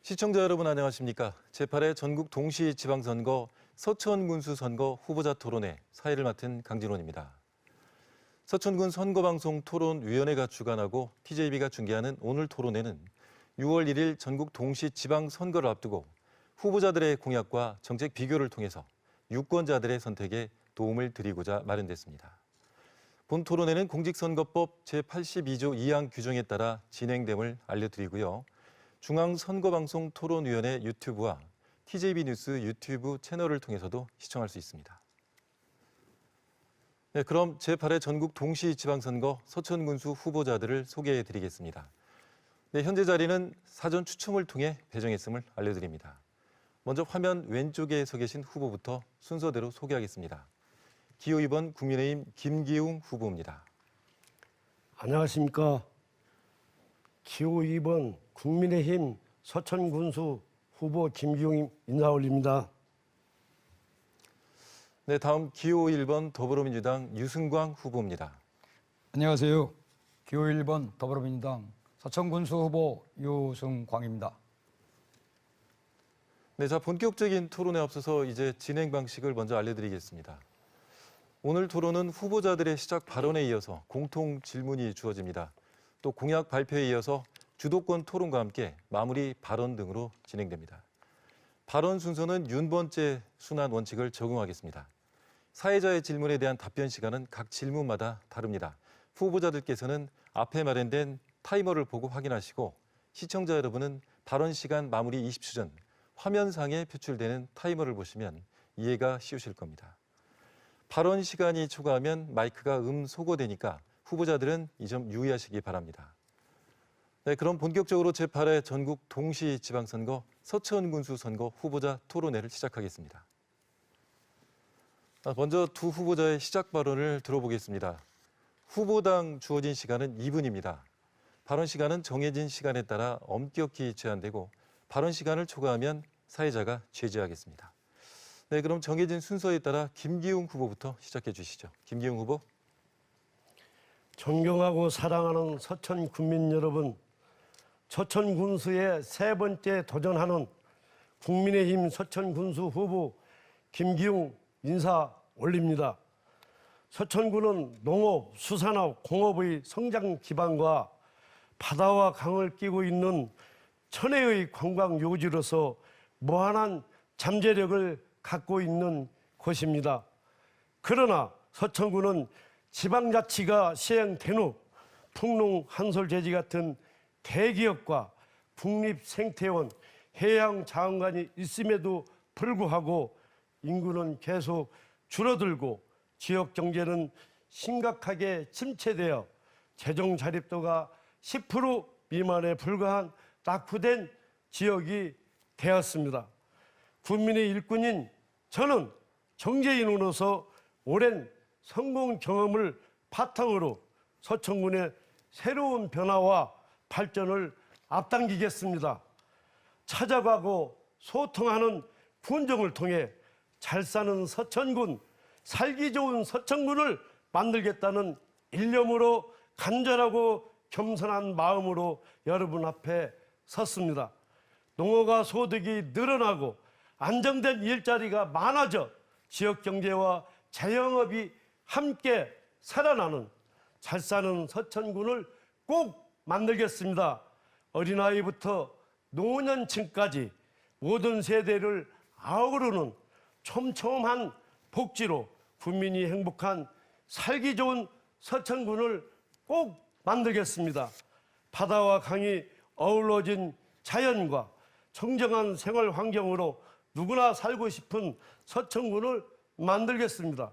시청자 여러분 안녕하십니까? 제8회 전국 동시지방선거 서천군수 선거 후보자 토론회 사회를 맡은 강진원입니다. 서천군 선거방송 토론위원회가 주관하고 TJB가 중계하는 오늘 토론회는 6월 1일 전국 동시지방선거를 앞두고 후보자들의 공약과 정책 비교를 통해서 유권자들의 선택에 도움을 드리고자 마련됐습니다. 본 토론회는 공직선거법 제82조 2항 규정에 따라 진행됨을 알려드리고요. 중앙선거방송 토론위원회 유튜브와 TJB 뉴스 유튜브 채널을 통해서도 시청할 수 있습니다. 네, 그럼 제8회 전국 동시지방선거 서천군수 후보자들을 소개해드리겠습니다. 네, 현재 자리는 사전 추첨을 통해 배정했음을 알려드립니다. 먼저 화면 왼쪽에 서 계신 후보부터 순서대로 소개하겠습니다. 기호 2번 국민의힘 김기웅 후보입니다. 안녕하십니까. 기호 2번 국민의힘 서천군수 후보 김기웅 인사 올립니다. 네, 다음 기호 1번 더불어민주당 유승광 후보입니다. 안녕하세요. 기호 1번 더불어민주당 서천군수 후보 유승광입니다. 네, 자 본격적인 토론에 앞서서 이제 진행 방식을 먼저 알려드리겠습니다. 오늘 토론은 후보자들의 시작 발언에 이어서 공통 질문이 주어집니다. 또 공약 발표에 이어서 주도권 토론과 함께 마무리 발언 등으로 진행됩니다. 발언 순서는 윤번째 순환 원칙을 적용하겠습니다. 사회자의 질문에 대한 답변 시간은 각 질문마다 다릅니다. 후보자들께서는 앞에 마련된 타이머를 보고 확인하시고 시청자 여러분은 발언 시간 마무리 20초 전 화면상에 표출되는 타이머를 보시면 이해가 쉬우실 겁니다. 발언 시간이 초과하면 마이크가 소거되니까 후보자들은 이 점 유의하시기 바랍니다. 네, 그럼 본격적으로 제8회 전국 동시지방선거 서천군수 선거 후보자 토론회를 시작하겠습니다. 먼저 두 후보자의 시작 발언을 들어보겠습니다. 후보당 주어진 시간은 2분입니다. 발언 시간은 정해진 시간에 따라 엄격히 제한되고 발언 시간을 초과하면 사회자가 제지하겠습니다. 네, 그럼 정해진 순서에 따라 김기웅 후보부터 시작해 주시죠. 김기웅 후보. 존경하고 사랑하는 서천 군민 여러분, 서천군수에 세 번째 도전하는 국민의힘 서천군수 후보 김기웅 인사 올립니다. 서천군은 농업, 수산업, 공업의 성장 기반과 바다와 강을 끼고 있는 천혜의 관광 요지로서 무한한 잠재력을 갖고 있는 곳입니다. 그러나 서천군은 지방자치가 시행된 후 풍농, 한솔제지 같은 대기업과 국립생태원, 해양자원관이 있음에도 불구하고 인구는 계속 줄어들고 지역경제는 심각하게 침체되어 재정자립도가 10% 미만에 불과한 낙후된 지역이 되었습니다. 국민의 일꾼인 저는 정재인으로서 오랜 성공 경험을 바탕으로 서천군의 새로운 변화와 발전을 앞당기겠습니다. 찾아가고 소통하는 군정을 통해 잘 사는 서천군, 살기 좋은 서천군을 만들겠다는 일념으로 간절하고 겸손한 마음으로 여러분 앞에 섰습니다. 농어가 소득이 늘어나고 안정된 일자리가 많아져 지역경제와 자영업이 함께 살아나는 잘 사는 서천군을 꼭 만들겠습니다. 어린아이부터 노년층까지 모든 세대를 아우르는 촘촘한 복지로 국민이 행복한 살기 좋은 서천군을 꼭 만들겠습니다. 바다와 강이 어우러진 자연과 청정한 생활 환경으로 누구나 살고 싶은 서천군을 만들겠습니다.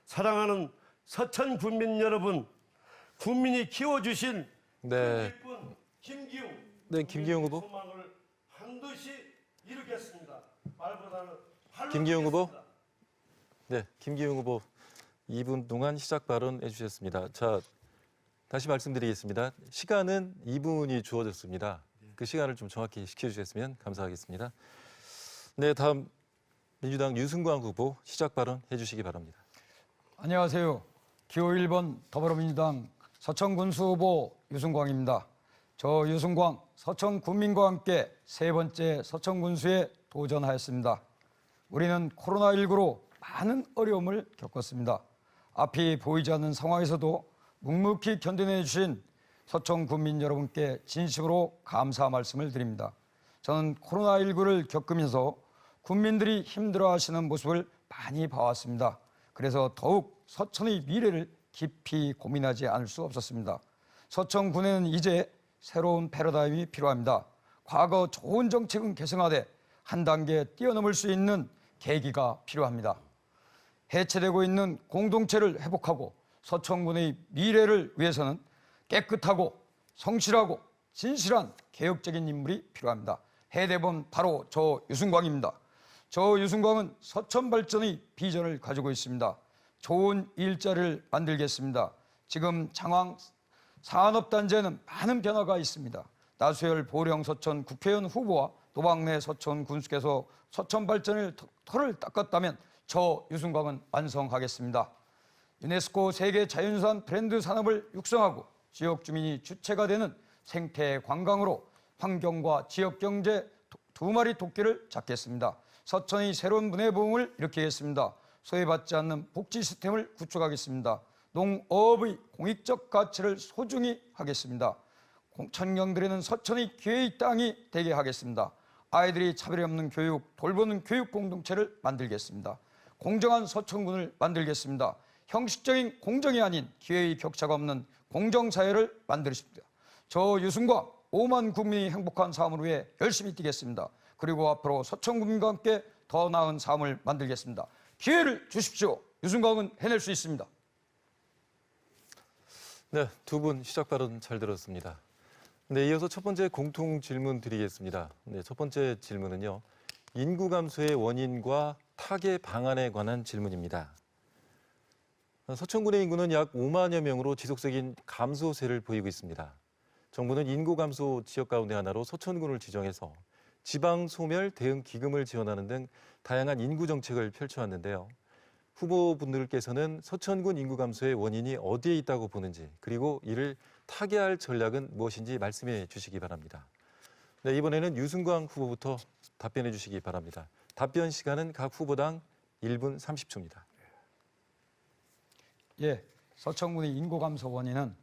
사랑하는 서천 군민 여러분, 국민이 키워주신 일꾼 김기웅, 네, 김기웅 후보. 소망을 반드시 이루겠습니다. 말보다는 발로 김기웅 후보. 이루겠습니다. 네, 김기웅 후보 2분 동안 시작 발언해 주셨습니다. 자, 다시 말씀드리겠습니다. 시간은 2분이 주어졌습니다. 그 시간을 좀 정확히 지켜주셨으면 감사하겠습니다. 네, 다음 민주당 유승광 후보 시작 발언해 주시기 바랍니다. 안녕하세요. 기호 1번 더불어민주당 서천군수 후보 유승광입니다. 저 유승광 서천 군민과 함께 세 번째 서천 군수에 도전하였습니다. 우리는 코로나19로 많은 어려움을 겪었습니다. 앞이 보이지 않는 상황에서도 묵묵히 견뎌내 주신 서천 군민 여러분께 진심으로 감사 말씀을 드립니다. 저는 코로나19를 겪으면서 군민들이 힘들어하시는 모습을 많이 봐왔습니다. 그래서 더욱 서천의 미래를 깊이 고민하지 않을 수 없었습니다. 서천군에는 이제 새로운 패러다임이 필요합니다. 과거 좋은 정책은 계승하되 한 단계 뛰어넘을 수 있는 계기가 필요합니다. 해체되고 있는 공동체를 회복하고 서천군의 미래를 위해서는 깨끗하고 성실하고 진실한 개혁적인 인물이 필요합니다. 해대본 바로 저 유승광입니다. 저 유승광은 서천 발전의 비전을 가지고 있습니다. 좋은 일자리를 만들겠습니다. 지금 장항 산업단지에는 많은 변화가 있습니다. 나수열 보령 서천 국회의원 후보와 도박내 서천 군수께서 서천 발전을 털을 닦았다면 저 유승광은 완성하겠습니다. 유네스코 세계 자연유산 브랜드 산업을 육성하고 지역 주민이 주체가 되는 생태 관광으로 환경과 지역 경제 두 마리 토끼를 잡겠습니다. 서천의 새로운 문해부흥을 일으키겠습니다. 소외받지 않는 복지 시스템을 구축하겠습니다. 농업의 공익적 가치를 소중히 하겠습니다. 청년들에는 서천의 기회의 땅이 되게 하겠습니다. 아이들이 차별이 없는 교육, 돌보는 교육 공동체를 만들겠습니다. 공정한 서천군을 만들겠습니다. 형식적인 공정이 아닌 기회의 격차가 없는 공정사회를 만들겠습니다. 저 유승광 5만 국민이 행복한 삶을 위해 열심히 뛰겠습니다. 그리고 앞으로 서천 국민과 함께 더 나은 삶을 만들겠습니다. 기회를 주십시오. 유승광은 해낼 수 있습니다. 네, 두 분 시작 발언 잘 들었습니다. 네, 이어서 첫 번째 공통 질문 드리겠습니다. 네, 첫 번째 질문은요. 인구 감소의 원인과 타개 방안에 관한 질문입니다. 서천군의 인구는 약 5만여 명으로 지속적인 감소세를 보이고 있습니다. 정부는 인구 감소 지역 가운데 하나로 서천군을 지정해서 지방 소멸 대응 기금을 지원하는 등 다양한 인구 정책을 펼쳐왔는데요. 후보분들께서는 서천군 인구 감소의 원인이 어디에 있다고 보는지, 그리고 이를 타개할 전략은 무엇인지 말씀해 주시기 바랍니다. 네, 이번에는 유승광 후보부터 답변해 주시기 바랍니다. 답변 시간은 각 후보당 1분 30초입니다. 예, 서천군의 인구 감소 원인은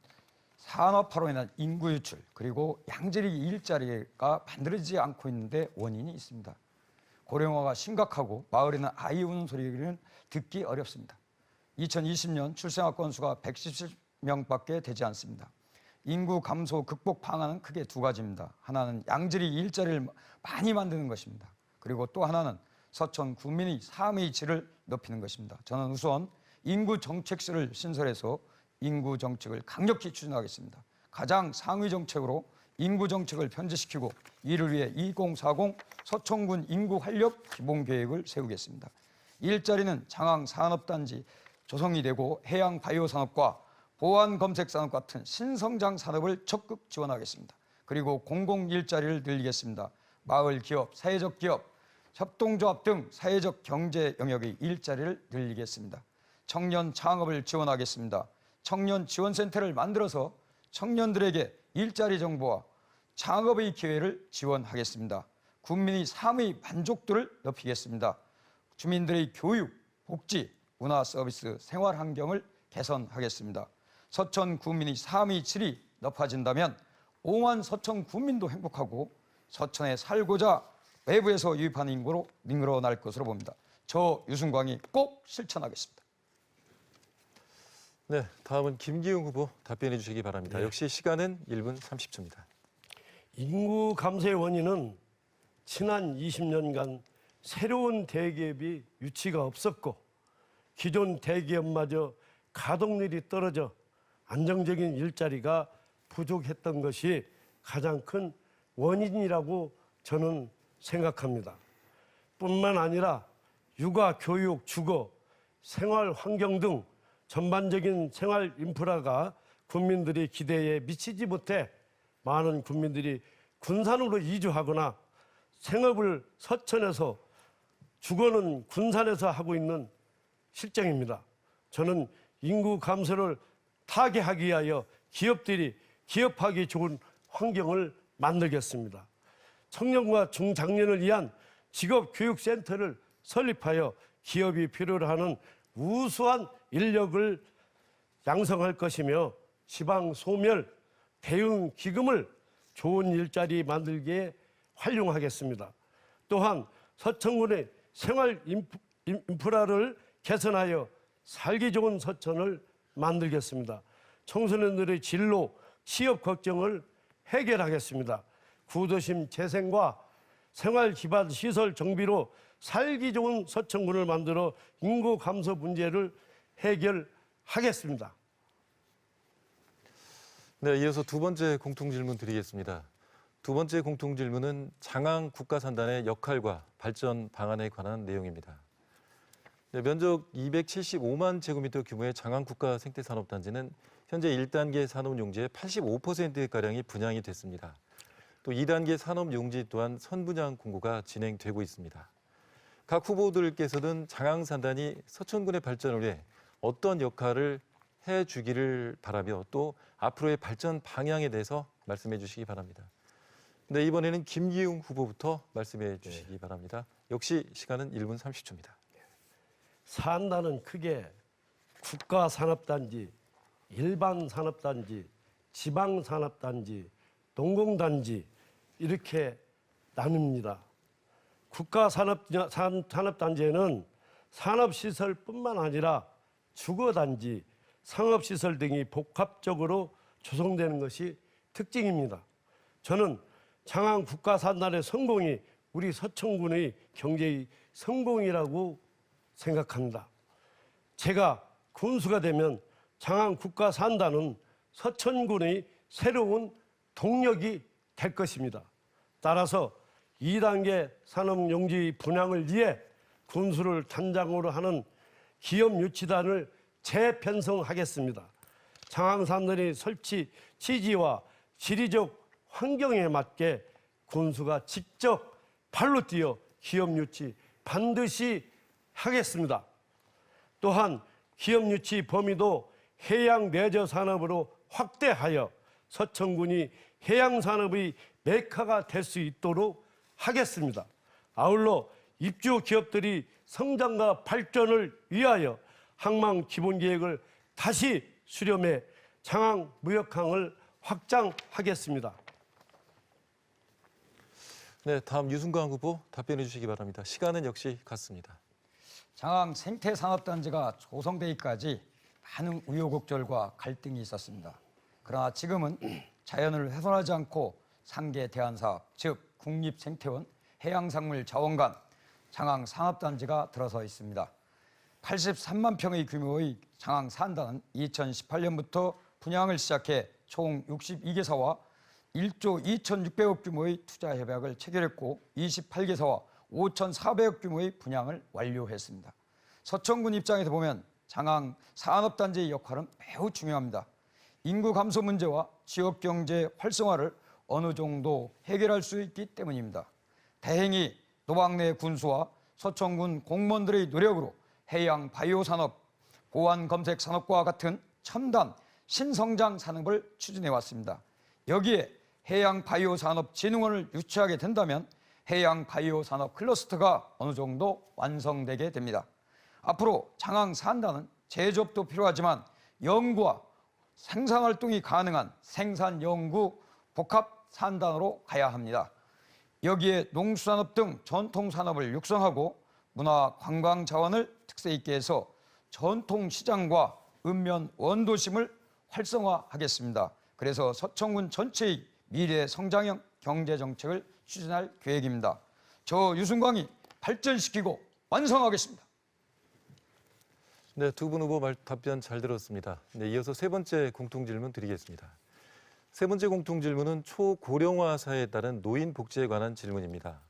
산업화로 인한 인구 유출 그리고 양질의 일자리가 만들어지지 않고 있는데 원인이 있습니다. 고령화가 심각하고 마을에는 아이 우는 소리는 듣기 어렵습니다. 2020년 출생아 건수가 117명밖에 되지 않습니다. 인구 감소 극복 방안은 크게 두 가지입니다. 하나는 양질의 일자리를 많이 만드는 것입니다. 그리고 또 하나는 서천 국민의 삶의 질을 높이는 것입니다. 저는 우선 인구 정책실을 신설해서 인구 정책을 강력히 추진하겠습니다. 가장 상위 정책으로 인구 정책을 편제시키고 이를 위해 2040 서천군 인구 활력 기본 계획을 세우겠습니다. 일자리는 장항 산업단지 조성이 되고 해양 바이오 산업과 보안 검색 산업 같은 신성장 산업을 적극 지원하겠습니다. 그리고 공공 일자리를 늘리겠습니다. 마을 기업, 사회적 기업, 협동조합 등 사회적 경제 영역의 일자리를 늘리겠습니다. 청년 창업을 지원하겠습니다. 청년 지원센터를 만들어서 청년들에게 일자리 정보와 창업의 기회를 지원하겠습니다. 국민의 삶의 만족도를 높이겠습니다. 주민들의 교육, 복지, 문화 서비스, 생활 환경을 개선하겠습니다. 서천 국민의 삶의 질이 높아진다면 5만 서천 국민도 행복하고 서천에 살고자 외부에서 유입하는 인구로 늘어날 것으로 봅니다. 저 유승광이 꼭 실천하겠습니다. 네, 다음은 김기웅 후보 답변해 주시기 바랍니다. 네. 역시 시간은 1분 30초입니다. 인구 감소의 원인은 지난 20년간 새로운 대기업이 유치가 없었고 기존 대기업마저 가동률이 떨어져 안정적인 일자리가 부족했던 것이 가장 큰 원인이라고 저는 생각합니다. 뿐만 아니라 육아, 교육, 주거, 생활 환경 등 전반적인 생활 인프라가 국민들의 기대에 미치지 못해 많은 국민들이 군산으로 이주하거나 생업을 서천에서 주거는 군산에서 하고 있는 실정입니다. 저는 인구 감소를 타개하기 위하여 기업들이 기업하기 좋은 환경을 만들겠습니다. 청년과 중장년을 위한 직업교육센터를 설립하여 기업이 필요로 하는 우수한 인력을 양성할 것이며 지방 소멸 대응 기금을 좋은 일자리 만들기에 활용하겠습니다. 또한 서천군의 생활 인프라를 개선하여 살기 좋은 서천을 만들겠습니다. 청소년들의 진로, 취업 걱정을 해결하겠습니다. 구도심 재생과 생활 기반 시설 정비로 살기 좋은 서천군을 만들어 인구 감소 문제를 해결하겠습니다. 네, 이어서 두 번째 공통질문 드리겠습니다. 두 번째 공통질문은 장항 국가산단의 역할과 발전 방안에 관한 내용입니다. 네, 면적 275만 제곱미터 규모의 장항 국가생태산업단지는 현재 1단계 산업용지의 85%가량이 분양이 됐습니다. 또 2단계 산업용지 또한 선분양 공고가 진행되고 있습니다. 각 후보들께서는 장항산단이 서천군의 발전을 위해 어떤 역할을 해주기를 바라며 또 앞으로의 발전 방향에 대해서 말씀해 주시기 바랍니다. 네, 이번에는 김기웅 후보부터 말씀해 주시기 바랍니다. 역시 시간은 1분 30초입니다. 산단은 크게 국가산업단지, 일반산업단지, 지방산업단지, 농공단지 이렇게 나눕니다. 국가산업단지에는 산업시설뿐만 아니라 주거단지, 상업시설 등이 복합적으로 조성되는 것이 특징입니다. 저는 장항 국가산단의 성공이 우리 서천군의 경제의 성공이라고 생각합니다. 제가 군수가 되면 장항 국가산단은 서천군의 새로운 동력이 될 것입니다. 따라서 2단계 산업용지 분양을 위해 군수를 단장으로 하는 기업유치단을 재편성하겠습니다. 장항산단의 설치 취지와 지리적 환경에 맞게 군수가 직접 발로 뛰어 기업유치 반드시 하겠습니다. 또한 기업유치 범위도 해양 내저 산업으로 확대하여 서천군이 해양산업의 메카가 될 수 있도록 하겠습니다. 아울러 입주 기업들이 성장과 발전을 위하여 항만 기본계획을 다시 수렴해 장항 무역항을 확장하겠습니다. 네, 다음 유승광 후보 답변해 주시기 바랍니다. 시간은 역시 같습니다. 장항 생태산업단지가 조성되기까지 많은 우여곡절과 갈등이 있었습니다. 그러나 지금은 자연을 훼손하지 않고 상계 대안사업, 즉 국립생태원, 해양생물자원관, 장항 산업단지가 들어서 있습니다. 83만 평의 규모의 장항 산단은 2018년부터 분양을 시작해 총 62개사와 1조 2,600억 규모의 투자 협약을 체결했고 28개사와 5,400억 규모의 분양을 완료했습니다. 서천군 입장에서 보면 장항 산업단지의 역할은 매우 중요합니다. 인구 감소 문제와 지역경제 활성화를 어느 정도 해결할 수 있기 때문입니다. 다행히 노박내 군수와 서천군 공무원들의 노력으로 해양 바이오 산업, 보안 검색 산업과 같은 첨단 신성장 산업을 추진해 왔습니다. 여기에 해양 바이오 산업 진흥원을 유치하게 된다면 해양 바이오 산업 클러스터가 어느 정도 완성되게 됩니다. 앞으로 장항 산단은 제조업도 필요하지만 연구와 생산 활동이 가능한 생산 연구 복합 산단으로 가야 합니다. 여기에 농수산업 등 전통 산업을 육성하고 문화 관광 자원을 특색 있게 해서 전통 시장과 읍면 원도심을 활성화하겠습니다. 그래서 서천군 전체의 미래 성장형 경제 정책을 추진할 계획입니다. 저 유승광이 발전시키고 완성하겠습니다. 네, 두 분 후보 답변 잘 들었습니다. 네, 이어서 세 번째 공통질문 드리겠습니다. 세 번째 공통질문은 초고령화 사회에 따른 노인 복지에 관한 질문입니다.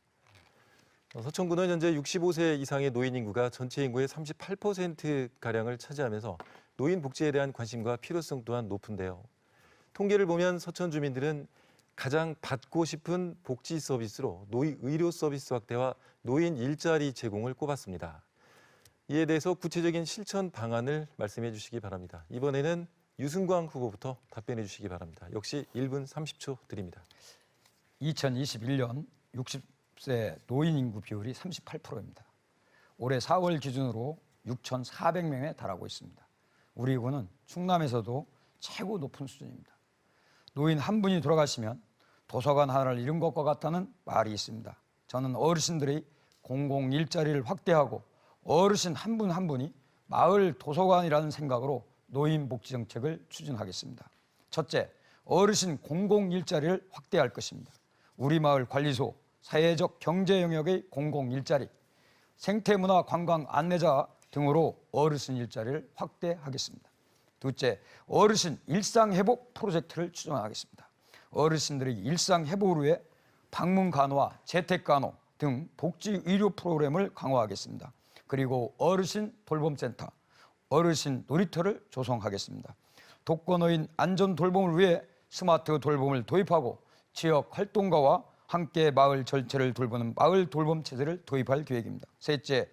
서천군은 현재 65세 이상의 노인 인구가 전체 인구의 38%가량을 차지하면서 노인 복지에 대한 관심과 필요성 또한 높은데요. 통계를 보면 서천 주민들은 가장 받고 싶은 복지 서비스로 의료 서비스 확대와 노인 일자리 제공을 꼽았습니다. 이에 대해서 구체적인 실천 방안을 말씀해 주시기 바랍니다. 이번에는 유승광 후보부터 답변해 주시기 바랍니다. 역시 1분 30초 드립니다. 2021년 60세 노인 인구 비율이 38%입니다. 올해 4월 기준으로 6,400명에 달하고 있습니다. 우리 구는 충남에서도 최고 높은 수준입니다. 노인 한 분이 돌아가시면 도서관 하나를 잃은 것과 같다는 말이 있습니다. 저는 어르신들의 공공 일자리를 확대하고 어르신 한 분 한 분이 마을 도서관이라는 생각으로 노인 복지 정책을 추진하겠습니다. 첫째, 어르신 공공 일자리를 확대할 것입니다. 우리 마을 관리소, 사회적 경제 영역의 공공 일자리, 생태문화 관광 안내자 등으로 어르신 일자리를 확대하겠습니다. 둘째, 어르신 일상회복 프로젝트를 추진하겠습니다. 어르신들의 일상회복을 위해 방문 간호와 재택 간호 등 복지 의료 프로그램을 강화하겠습니다. 그리고 어르신 돌봄센터, 어르신 놀이터를 조성하겠습니다. 독거노인 안전 돌봄을 위해 스마트 돌봄을 도입하고 지역 활동가와 함께 마을 전체를 돌보는 마을 돌봄 체제를 도입할 계획입니다. 셋째,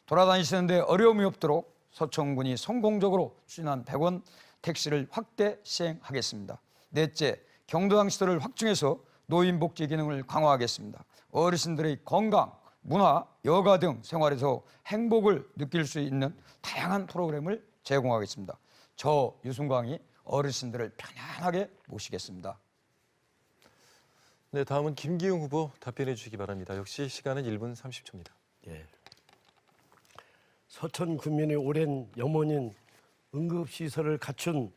돌아다니시는데 어려움이 없도록 서천군이 성공적으로 추진한 100원 택시를 확대 시행하겠습니다. 넷째, 경도당 시설을 확충해서 노인 복지 기능을 강화하겠습니다. 어르신들의 건강, 문화, 여가 등 생활에서 행복을 느낄 수 있는 다양한 프로그램을 제공하겠습니다. 저 유승광이 어르신들을 편안하게 모시겠습니다. 네, 다음은 김기웅 후보 답변해 주시기 바랍니다. 역시 시간은 1분 30초입니다. 예. 서천 군민의 오랜 염원인 응급시설을 갖춘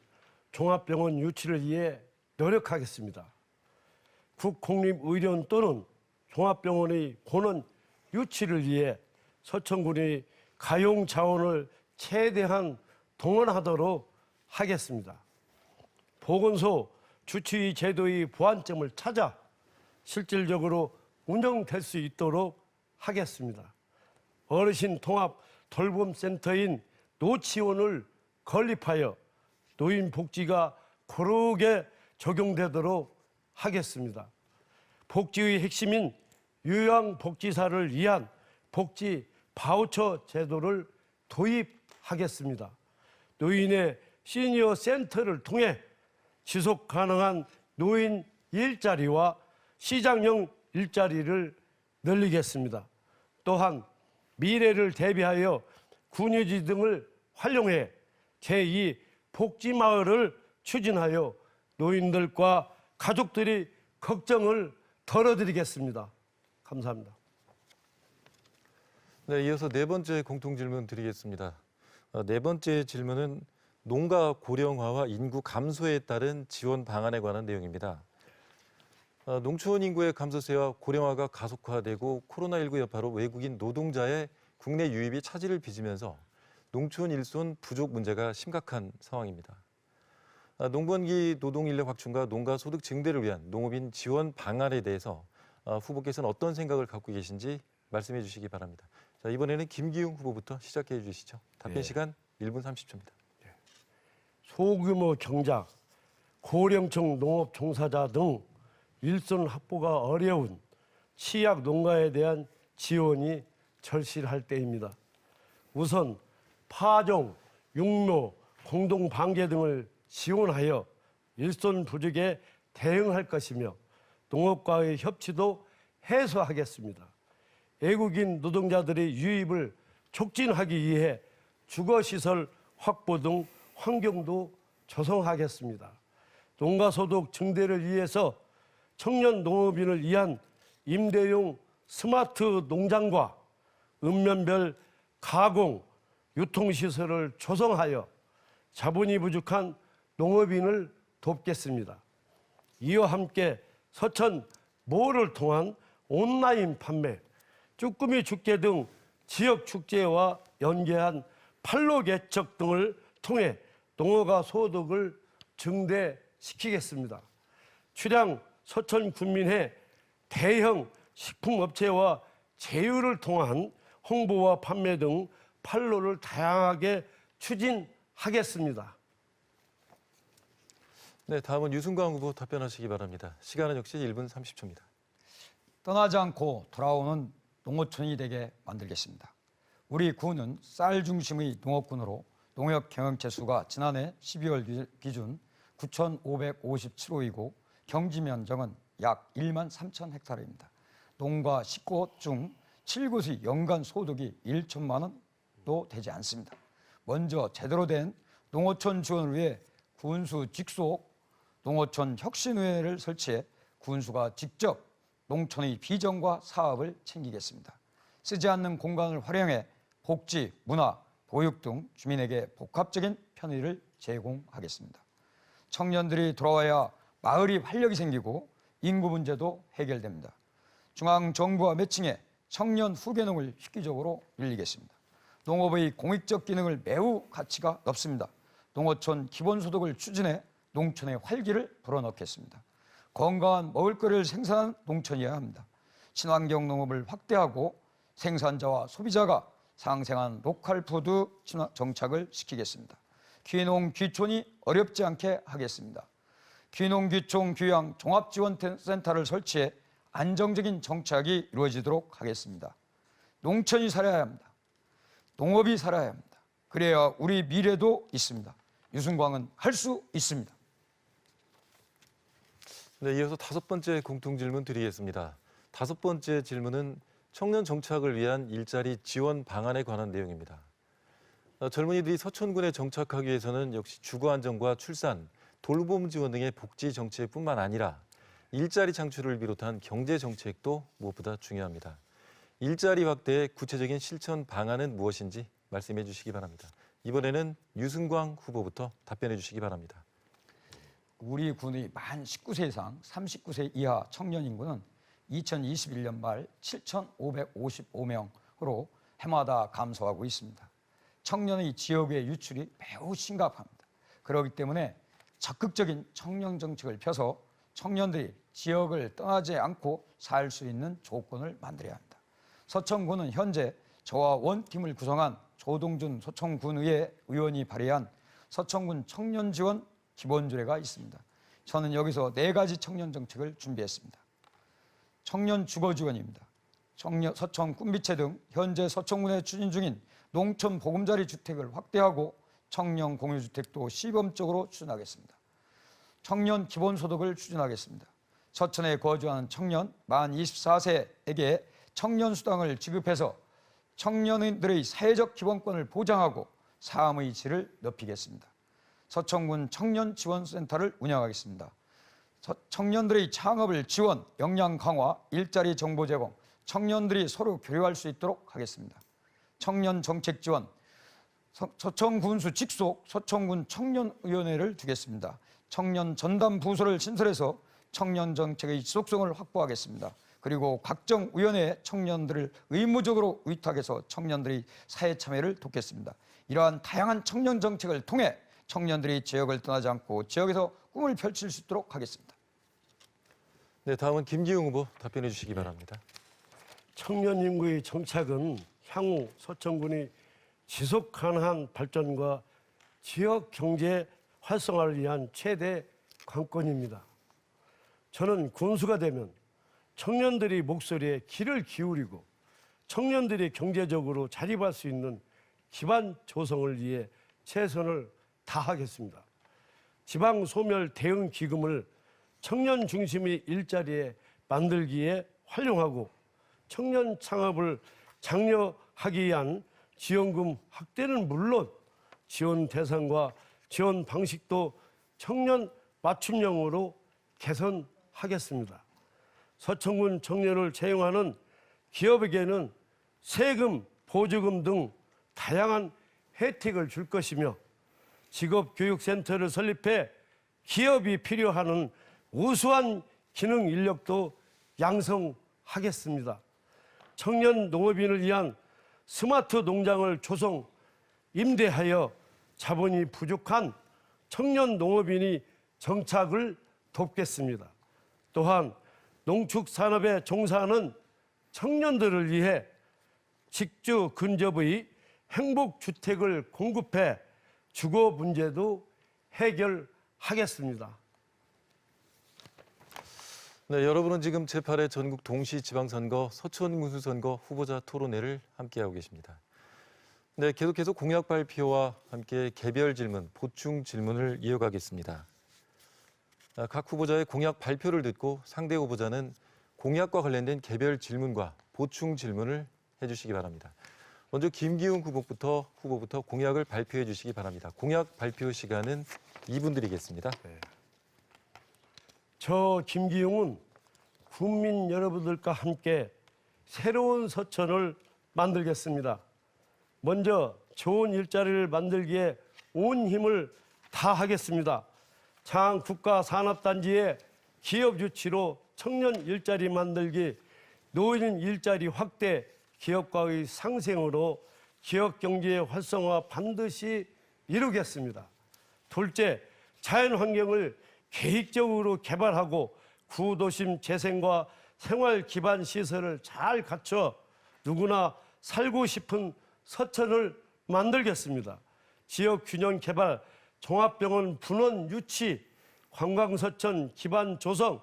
종합병원 유치를 위해 노력하겠습니다. 국공립의료원 또는 종합병원의 본원 유치를 위해 서천군이 가용 자원을 최대한 동원하도록 하겠습니다. 보건소 주치의 제도의 보완점을 찾아 실질적으로 운영될 수 있도록 하겠습니다. 어르신 통합 돌봄센터인 노치원을 건립하여 노인 복지가 고르게 적용되도록 하겠습니다. 복지의 핵심인 요양복지사를 위한 복지 바우처 제도를 도입하겠습니다. 노인의 시니어 센터를 통해 지속 가능한 노인 일자리와 시장형 일자리를 늘리겠습니다. 또한 미래를 대비하여 군유지 등을 활용해 제2 복지마을을 추진하여 노인들과 가족들이 걱정을 덜어드리겠습니다. 감사합니다. 네, 이어서 네 번째 공통 질문 드리겠습니다. 네 번째 질문은 농가 고령화와 인구 감소에 따른 지원 방안에 관한 내용입니다. 농촌 인구의 감소세와 고령화가 가속화되고 코로나19 여파로 외국인 노동자의 국내 유입이 차질을 빚으면서 농촌 일손 부족 문제가 심각한 상황입니다. 농번기 노동 인력 확충과 농가 소득 증대를 위한 농업인 지원 방안에 대해서 후보께서는 어떤 생각을 갖고 계신지 말씀해 주시기 바랍니다. 자, 이번에는 김기웅 후보부터 시작해 주시죠. 답변 시간 1분 30초입니다. 소규모 경작, 고령층 농업 종사자 등 일손 확보가 어려운 취약 농가에 대한 지원이 절실할 때입니다. 우선 파종, 육묘, 공동방제 등을 지원하여 일손 부족에 대응할 것이며 농업과의 협치도 해소하겠습니다. 외국인 노동자들의 유입을 촉진하기 위해 주거시설 확보 등 환경도 조성하겠습니다. 농가소득 증대를 위해서 청년 농업인을 위한 임대용 스마트 농장과 읍면별 가공, 유통시설을 조성하여 자본이 부족한 농업인을 돕겠습니다. 이와 함께 서천 몰을 통한 온라인 판매, 쭈꾸미 축제 등 지역 축제와 연계한 판로 개척 등을 통해 농어가 소득을 증대시키겠습니다. 출향 서천 군민회 대형 식품업체와 제휴를 통한 홍보와 판매 등 판로를 다양하게 추진하겠습니다. 네, 다음은 유승광 후보 답변하시기 바랍니다. 시간은 역시 1분 30초입니다. 떠나지 않고 돌아오는 농어촌이 되게 만들겠습니다. 우리 군은 쌀 중심의 농업군으로 농협 경영체 수가 지난해 12월 기준 9,557호이고 경지 면적은 약 1만 3천 헥타르입니다. 농가 19곳 중 7곳의 연간 소득이 1천만 원도 되지 않습니다. 먼저 제대로 된 농어촌 지원을 위해 군수 직속 농어촌 혁신위원회를 설치해 군수가 직접 농촌의 비전과 사업을 챙기겠습니다. 쓰지 않는 공간을 활용해 복지, 문화, 보육 등 주민에게 복합적인 편의를 제공하겠습니다. 청년들이 돌아와야 마을이 활력이 생기고 인구 문제도 해결됩니다. 중앙정부와 매칭해 청년 후계농을 획기적으로 늘리겠습니다. 농업의 공익적 기능을 매우 가치가 높습니다. 농어촌 기본소득을 추진해 농촌의 활기를 불어넣겠습니다. 건강한 먹을거리를 생산한 농촌이어야 합니다. 친환경 농업을 확대하고 생산자와 소비자가 상생한 로컬 푸드 정착을 시키겠습니다. 귀농 귀촌이 어렵지 않게 하겠습니다. 귀농 귀촌 귀양 종합지원센터를 설치해 안정적인 정착이 이루어지도록 하겠습니다. 농촌이 살아야 합니다. 농업이 살아야 합니다. 그래야 우리 미래도 있습니다. 유승광은 할 수 있습니다. 네, 이어서 5번째 공통질문 드리겠습니다. 5번째 질문은 청년 정착을 위한 일자리 지원 방안에 관한 내용입니다. 젊은이들이 서촌군에 정착하기 위해서는 역시 주거 안정과 출산, 돌봄 지원 등의 복지 정책뿐만 아니라 일자리 창출을 비롯한 경제 정책도 무엇보다 중요합니다. 일자리 확대의 구체적인 실천 방안은 무엇인지 말씀해 주시기 바랍니다. 이번에는 유승광 후보부터 답변해 주시기 바랍니다. 우리 군의 만 19세 이상 39세 이하 청년 인구는 2021년 말 7,555명으로 해마다 감소하고 있습니다. 청년의 지역의 유출이 매우 심각합니다. 그렇기 때문에 적극적인 청년 정책을 펴서 청년들이 지역을 떠나지 않고 살 수 있는 조건을 만들어야 합니다. 서천군은 현재 저와 원팀을 구성한 조동준 서천군의회 의원이 발의한 서천군 청년 지원 기본조례가 있습니다. 저는 여기서 4가지 청년 정책을 준비했습니다. 청년 주거 지원입니다. 서천 꿈비채 등 현재 서천군에 추진 중인 농촌 보금자리 주택을 확대하고 청년 공유주택도 시범적으로 추진하겠습니다. 청년 기본소득을 추진하겠습니다. 서천에 거주하는 청년 만 24세에게 청년 수당을 지급해서 청년들의 사회적 기본권을 보장하고 삶의 질을 높이겠습니다. 서천군 청년지원센터를 운영하겠습니다. 청년들의 창업을 지원, 역량 강화, 일자리 정보 제공, 청년들이 서로 교류할 수 있도록 하겠습니다. 청년 정책 지원, 서천군수 직속 서천군 청년위원회를 두겠습니다. 청년 전담 부서를 신설해서 청년 정책의 지속성을 확보하겠습니다. 그리고 각종 위원회에 청년들을 의무적으로 위탁해서 청년들의 사회 참여를 돕겠습니다. 이러한 다양한 청년 정책을 통해 청년들이 지역을 떠나지 않고 지역에서 꿈을 펼칠 수 있도록 하겠습니다. 네, 다음은 김기웅 후보 답변해 주시기 바랍니다. 청년 인구의 정착은 향후 서천군이 지속 가능한 발전과 지역 경제 활성화를 위한 최대 관건입니다. 저는 군수가 되면 청년들의 목소리에 귀를 기울이고 청년들이 경제적으로 자립할 수 있는 기반 조성을 위해 최선을 다하겠습니다. 지방 소멸 대응 기금을 청년 중심의 일자리에 만들기에 활용하고 청년 창업을 장려하기 위한 지원금 확대는 물론 지원 대상과 지원 방식도 청년 맞춤형으로 개선하겠습니다. 서천군 청년을 채용하는 기업에게는 세금, 보조금 등 다양한 혜택을 줄 것이며 직업교육센터를 설립해 기업이 필요하는 우수한 기능 인력도 양성하겠습니다. 청년 농업인을 위한 스마트 농장을 조성, 임대하여 자본이 부족한 청년 농업인이 정착을 돕겠습니다. 또한 농축산업에 종사하는 청년들을 위해 직주 근접의 행복주택을 공급해 주거 문제도 해결하겠습니다. 네, 여러분은 지금 제8회 전국 동시지방선거 서천군수 선거 후보자 토론회를 함께하고 계십니다. 네, 계속해서 공약 발표와 함께 개별 질문, 보충 질문을 이어가겠습니다. 각 후보자의 공약 발표를 듣고 상대 후보자는 공약과 관련된 개별 질문과 보충 질문을 해주시기 바랍니다. 먼저 김기웅 후보부터 공약을 발표해 주시기 바랍니다. 공약 발표 시간은 2분 드리겠습니다. 저 김기웅은 국민 여러분들과 함께 새로운 서천을 만들겠습니다. 먼저 좋은 일자리를 만들기에 온 힘을 다하겠습니다. 장안 국가산업단지의 기업 유치로 청년 일자리 만들기, 노인 일자리 확대, 기업가의 상생으로 지역 경제의 활성화 반드시 이루겠습니다. 둘째, 자연환경을 계획적으로 개발하고 구도심 재생과 생활 기반 시설을 잘 갖춰 누구나 살고 싶은 서천을 만들겠습니다. 지역 균형 개발, 종합병원 분원 유치, 관광서천 기반 조성,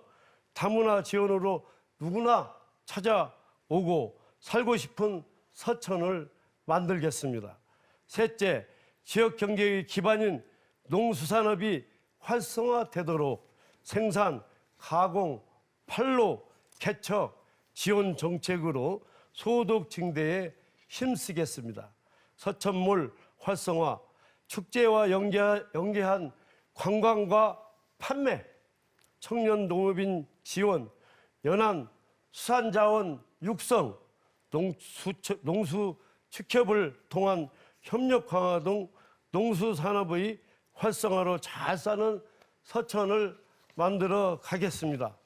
다문화 지원으로 누구나 찾아오고 살고 싶은 서천을 만들겠습니다. 셋째, 지역 경제의 기반인 농수산업이 활성화되도록 생산, 가공, 판로, 개척, 지원 정책으로 소득 증대에 힘쓰겠습니다. 서천몰 활성화, 축제와 연계한 관광과 판매, 청년 농업인 지원, 연안 수산자원 육성, 농수 축협을 통한 협력 강화 등 농수산업의 활성화로 잘 사는 서천을 만들어 가겠습니다.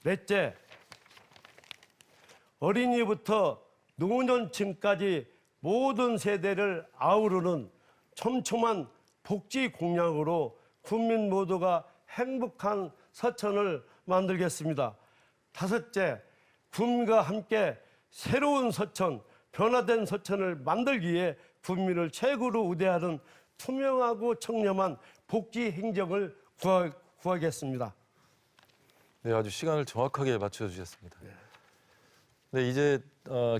넷째, 어린이부터 노년층까지 모든 세대를 아우르는 촘촘한 복지 공약으로 국민 모두가 행복한 서천을 만들겠습니다. 다섯째, 국민과 함께 새로운 서천, 변화된 서천을 만들기에 국민을 최고로 우대하는 투명하고 청렴한 복지 행정을 구하겠습니다. 네, 아주 시간을 정확하게 맞춰주셨습니다. 네, 이제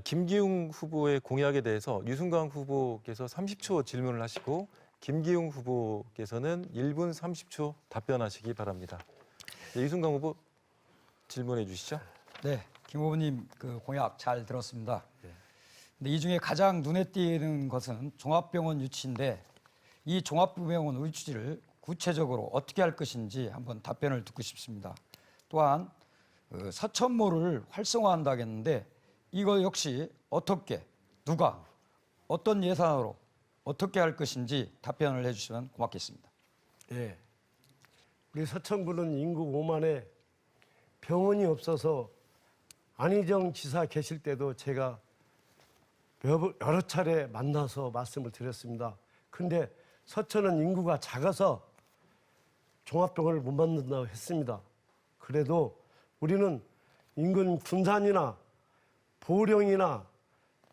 김기웅 후보의 공약에 대해서 유승광 후보께서 30초 질문을 하시고 김기웅 후보께서는 1분 30초 답변하시기 바랍니다. 네, 유승광 후보 질문해 주시죠. 네, 김 후보님 그 공약 잘 들었습니다. 근데 이 중에 가장 눈에 띄는 것은 종합병원 유치인데 이 종합병원 유치를 구체적으로 어떻게 할 것인지 한번 답변을 듣고 싶습니다. 또한 그 서천몰을 활성화한다겠는데 이거 역시 어떻게, 누가, 어떤 예산으로 어떻게 할 것인지 답변을 해주시면 고맙겠습니다. 예, 우리 서천구는 인구 5만에 병원이 없어서 안희정 지사 계실 때도 제가 여러 차례 만나서 말씀을 드렸습니다. 근데 서천은 인구가 작아서 종합병원을 못 만든다고 했습니다. 그래도 우리는 인근 군산이나 보령이나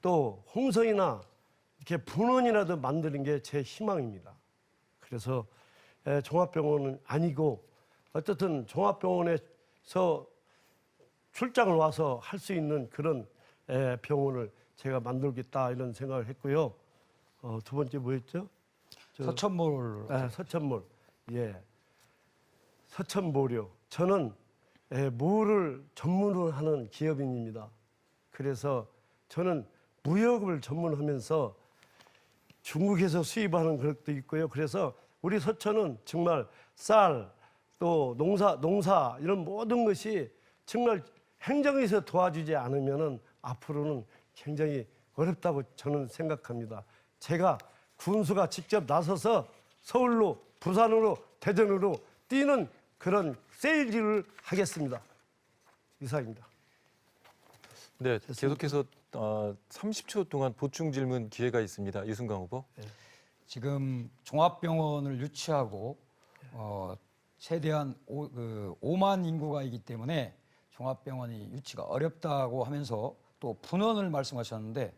또 홍성이나 이렇게 분원이라도 만드는 게 제 희망입니다. 그래서 종합병원은 아니고 어쨌든 종합병원에서 출장을 와서 할 수 있는 그런 병원을 제가 만들겠다 이런 생각을 했고요. 두 번째 뭐였죠? 서천몰. 서천몰. 예. 서천몰이요. 저는 무를 전문으로 하는 기업인입니다. 그래서 저는 무역을 전문하면서 중국에서 수입하는 것도 있고요. 그래서 우리 서천은 정말 쌀, 또 농사 이런 모든 것이 정말 행정에서 도와주지 않으면은 앞으로는 굉장히 어렵다고 저는 생각합니다. 제가 군수가 직접 나서서 서울로, 부산으로, 대전으로 뛰는 그런 세일즈를 하겠습니다. 이상입니다. 네, 계속해서 30초 동안 보충 질문 기회가 있습니다. 유승광 후보. 지금 종합병원을 유치하고 최대한 5만 인구가 있기 때문에 종합병원이 유치가 어렵다고 하면서 또 분원을 말씀하셨는데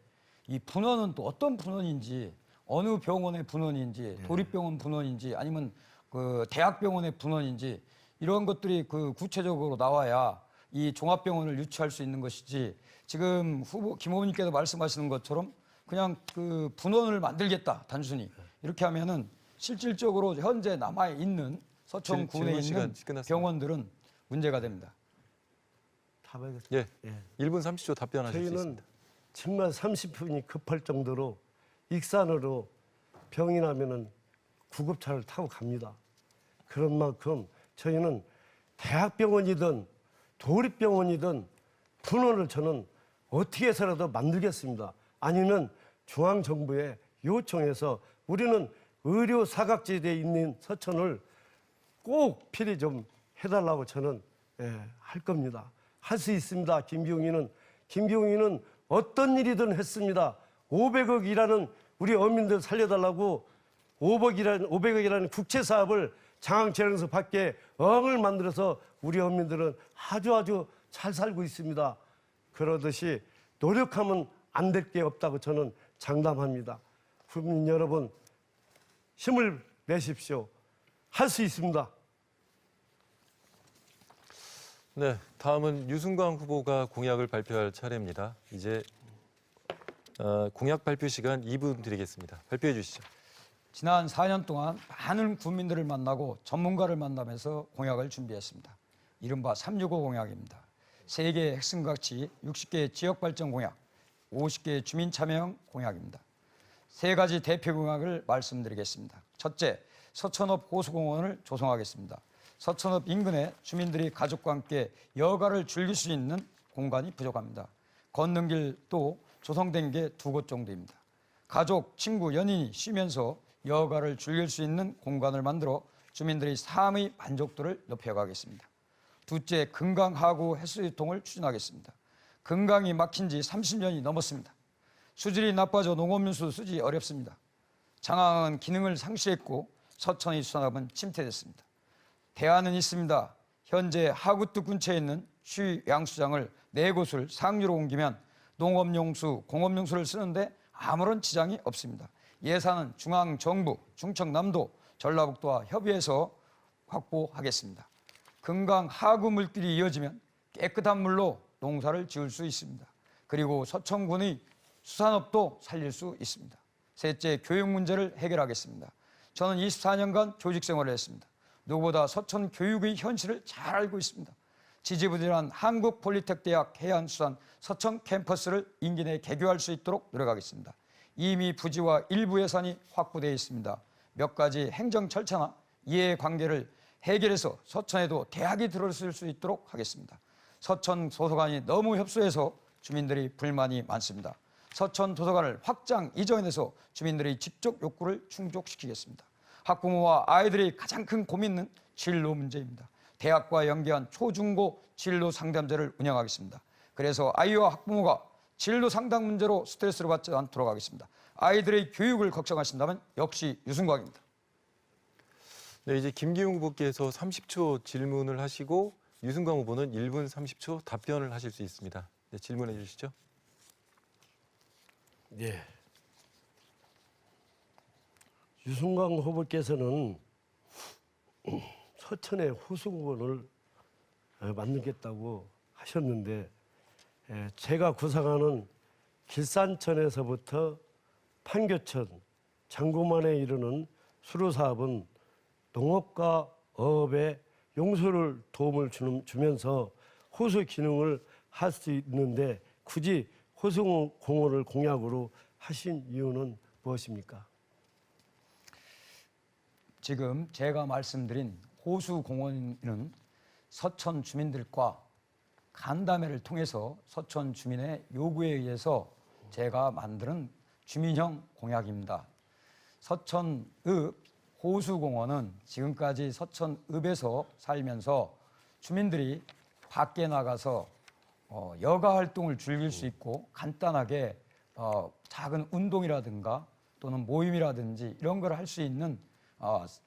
이 분원은 또 어떤 분원인지 어느 병원의 분원인지 도립병원 분원인지 아니면 그 대학병원의 분원인지 이런 것들이 그 구체적으로 나와야 이 종합병원을 유치할 수 있는 것이지 지금 김 후보님께서 말씀하시는 것처럼 그냥 그 분원을 만들겠다 단순히 이렇게 하면은 실질적으로 현재 남아 있는 서천군에 질문 있는 시간 끝났습니다. 병원들은 문제가 됩니다. 답하겠습니다. 예, 예. 1분 30초 답변하실 수 저희는 있습니다. 정말 30분이 급할 정도로 익산으로 병이 나면은 구급차를 타고 갑니다. 그런 만큼 저희는 대학병원이든 도립병원이든 분원을 저는 어떻게 해서라도 만들겠습니다. 아니면 중앙정부에 요청해서 우리는 의료 사각지대에 있는 서천을 꼭 필히 좀 해달라고 저는 할 겁니다. 할 수 있습니다. 김기웅이는 어떤 일이든 했습니다. 500억이라는 우리 어민들 살려달라고 500억이라는 국채 사업을 장항철에서 밖에 억을 만들어서 우리 어민들은 아주 잘 살고 있습니다. 그러듯이 노력하면 안 될 게 없다고 저는 장담합니다. 국민 여러분 힘을 내십시오. 할 수 있습니다. 네, 다음은 유승광 후보가 공약을 발표할 차례입니다. 이제 공약 발표 시간 2분 드리겠습니다. 발표해 주시죠. 지난 4년 동안 많은 국민들을 만나고 전문가를 만나면서 공약을 준비했습니다. 이른바 365 공약입니다. 3개의 핵심 가치, 60개의 지역발전 공약, 50개의 주민참여형 공약입니다. 3가지 대표 공약을 말씀드리겠습니다. 첫째, 서천읍 호수공원을 조성하겠습니다. 서천읍 인근에 주민들이 가족과 함께 여가를 즐길 수 있는 공간이 부족합니다. 걷는 길도 조성된 게 2곳 정도입니다. 가족, 친구, 연인이 쉬면서 여가를 즐길 수 있는 공간을 만들어 주민들의 삶의 만족도를 높여가겠습니다. 둘째, 금강하구 해수유통을 추진하겠습니다. 금강이 막힌 지 30년이 넘었습니다. 수질이 나빠져 농업용수 쓰기 어렵습니다. 장항은 기능을 상실했고 서천의 수산업은 침체됐습니다. 대안은 있습니다. 현재 하구뚝 근처에 있는 휴양수장을 4곳을 상류로 옮기면 농업용수, 공업용수를 쓰는데 아무런 지장이 없습니다. 예산은 중앙정부, 충청남도, 전라북도와 협의해서 확보하겠습니다. 금강 하구 물길이 이어지면 깨끗한 물로 농사를 지을 수 있습니다. 그리고 서천군의 수산업도 살릴 수 있습니다. 셋째, 교육 문제를 해결하겠습니다. 저는 24년간 교직 생활을 했습니다. 누구보다 서천 교육의 현실을 잘 알고 있습니다. 지지부진한 한국폴리텍대학 해안수산 서천 캠퍼스를 임기 내에 개교할 수 있도록 노력하겠습니다. 이미 부지와 일부 예산이 확보되어 있습니다. 몇 가지 행정 절차나 이해관계를 해결해서 서천에도 대학이 들어설 수 있도록 하겠습니다. 서천 도서관이 너무 협소해서 주민들이 불만이 많습니다. 서천 도서관을 확장 이전해서 주민들의 직접 욕구를 충족시키겠습니다. 학부모와 아이들의 가장 큰 고민은 진로 문제입니다. 대학과 연계한 초중고 진로 상담제를 운영하겠습니다. 그래서 아이와 학부모가 진로 상담 문제로 스트레스를 받지 않도록 하겠습니다. 아이들의 교육을 걱정하신다면 역시 유승광입니다. 네, 이제 김기웅 후보께서 30초 질문을 하시고 유승광 후보는 1분 30초 답변을 하실 수 있습니다. 네, 질문해 주시죠. 예. 유승광 후보께서는 서천에 호수공원을 만들겠다고 하셨는데 제가 구상하는 길산천에서부터 판교천, 장구만에 이르는 수로사업은 농업과 어업에 용소를 도움을 주면서 호수 기능을 할 수 있는데 굳이 호수공원을 공약으로 하신 이유는 무엇입니까? 지금 제가 말씀드린 호수공원은 서천 주민들과 간담회를 통해서 서천 주민의 요구에 의해서 제가 만드는 주민형 공약입니다. 서천읍 호수공원은 지금까지 서천읍에서 살면서 주민들이 밖에 나가서 여가 활동을 즐길 수 있고 간단하게 작은 운동이라든가 또는 모임이라든지 이런 걸 할 수 있는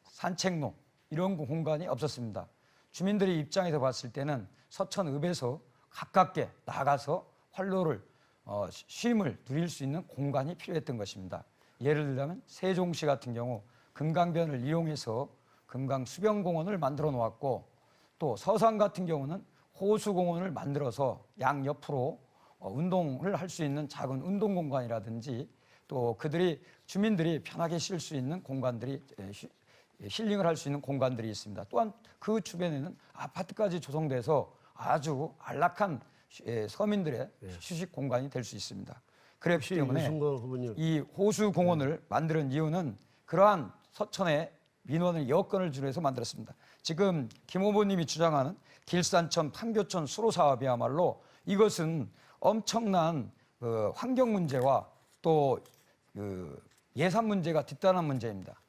산책로 이런 공간이 없었습니다. 주민들의 입장에서 봤을 때는 서천읍에서 가깝게 나가서 활로를 쉼을 누릴 수 있는 공간이 필요했던 것입니다. 예를 들자면 세종시 같은 경우 금강변을 이용해서 금강수변공원을 만들어 놓았고 또 서산 같은 경우는 호수공원을 만들어서 양옆으로 운동을 할 수 있는 작은 운동공간이라든지 또 그들이 주민들이 편하게 쉴 수 있는 공간들이 힐링을 할 수 있는 공간들이 있습니다. 또한 그 주변에는 아파트까지 조성돼서 아주 안락한 서민들의 휴식 공간이 될 수 있습니다. 그렇기 혹시 때문에 유승관 후보님, 이 호수 공원을 만드는 이유는 그러한 서천의 민원을 여건을 주기 위해서 만들었습니다. 지금 김 후보님이 주장하는 길산천, 판교천 수로 사업이야말로 이것은 엄청난 환경 문제와 또 예산 문제가 뒤따른 문제입니다.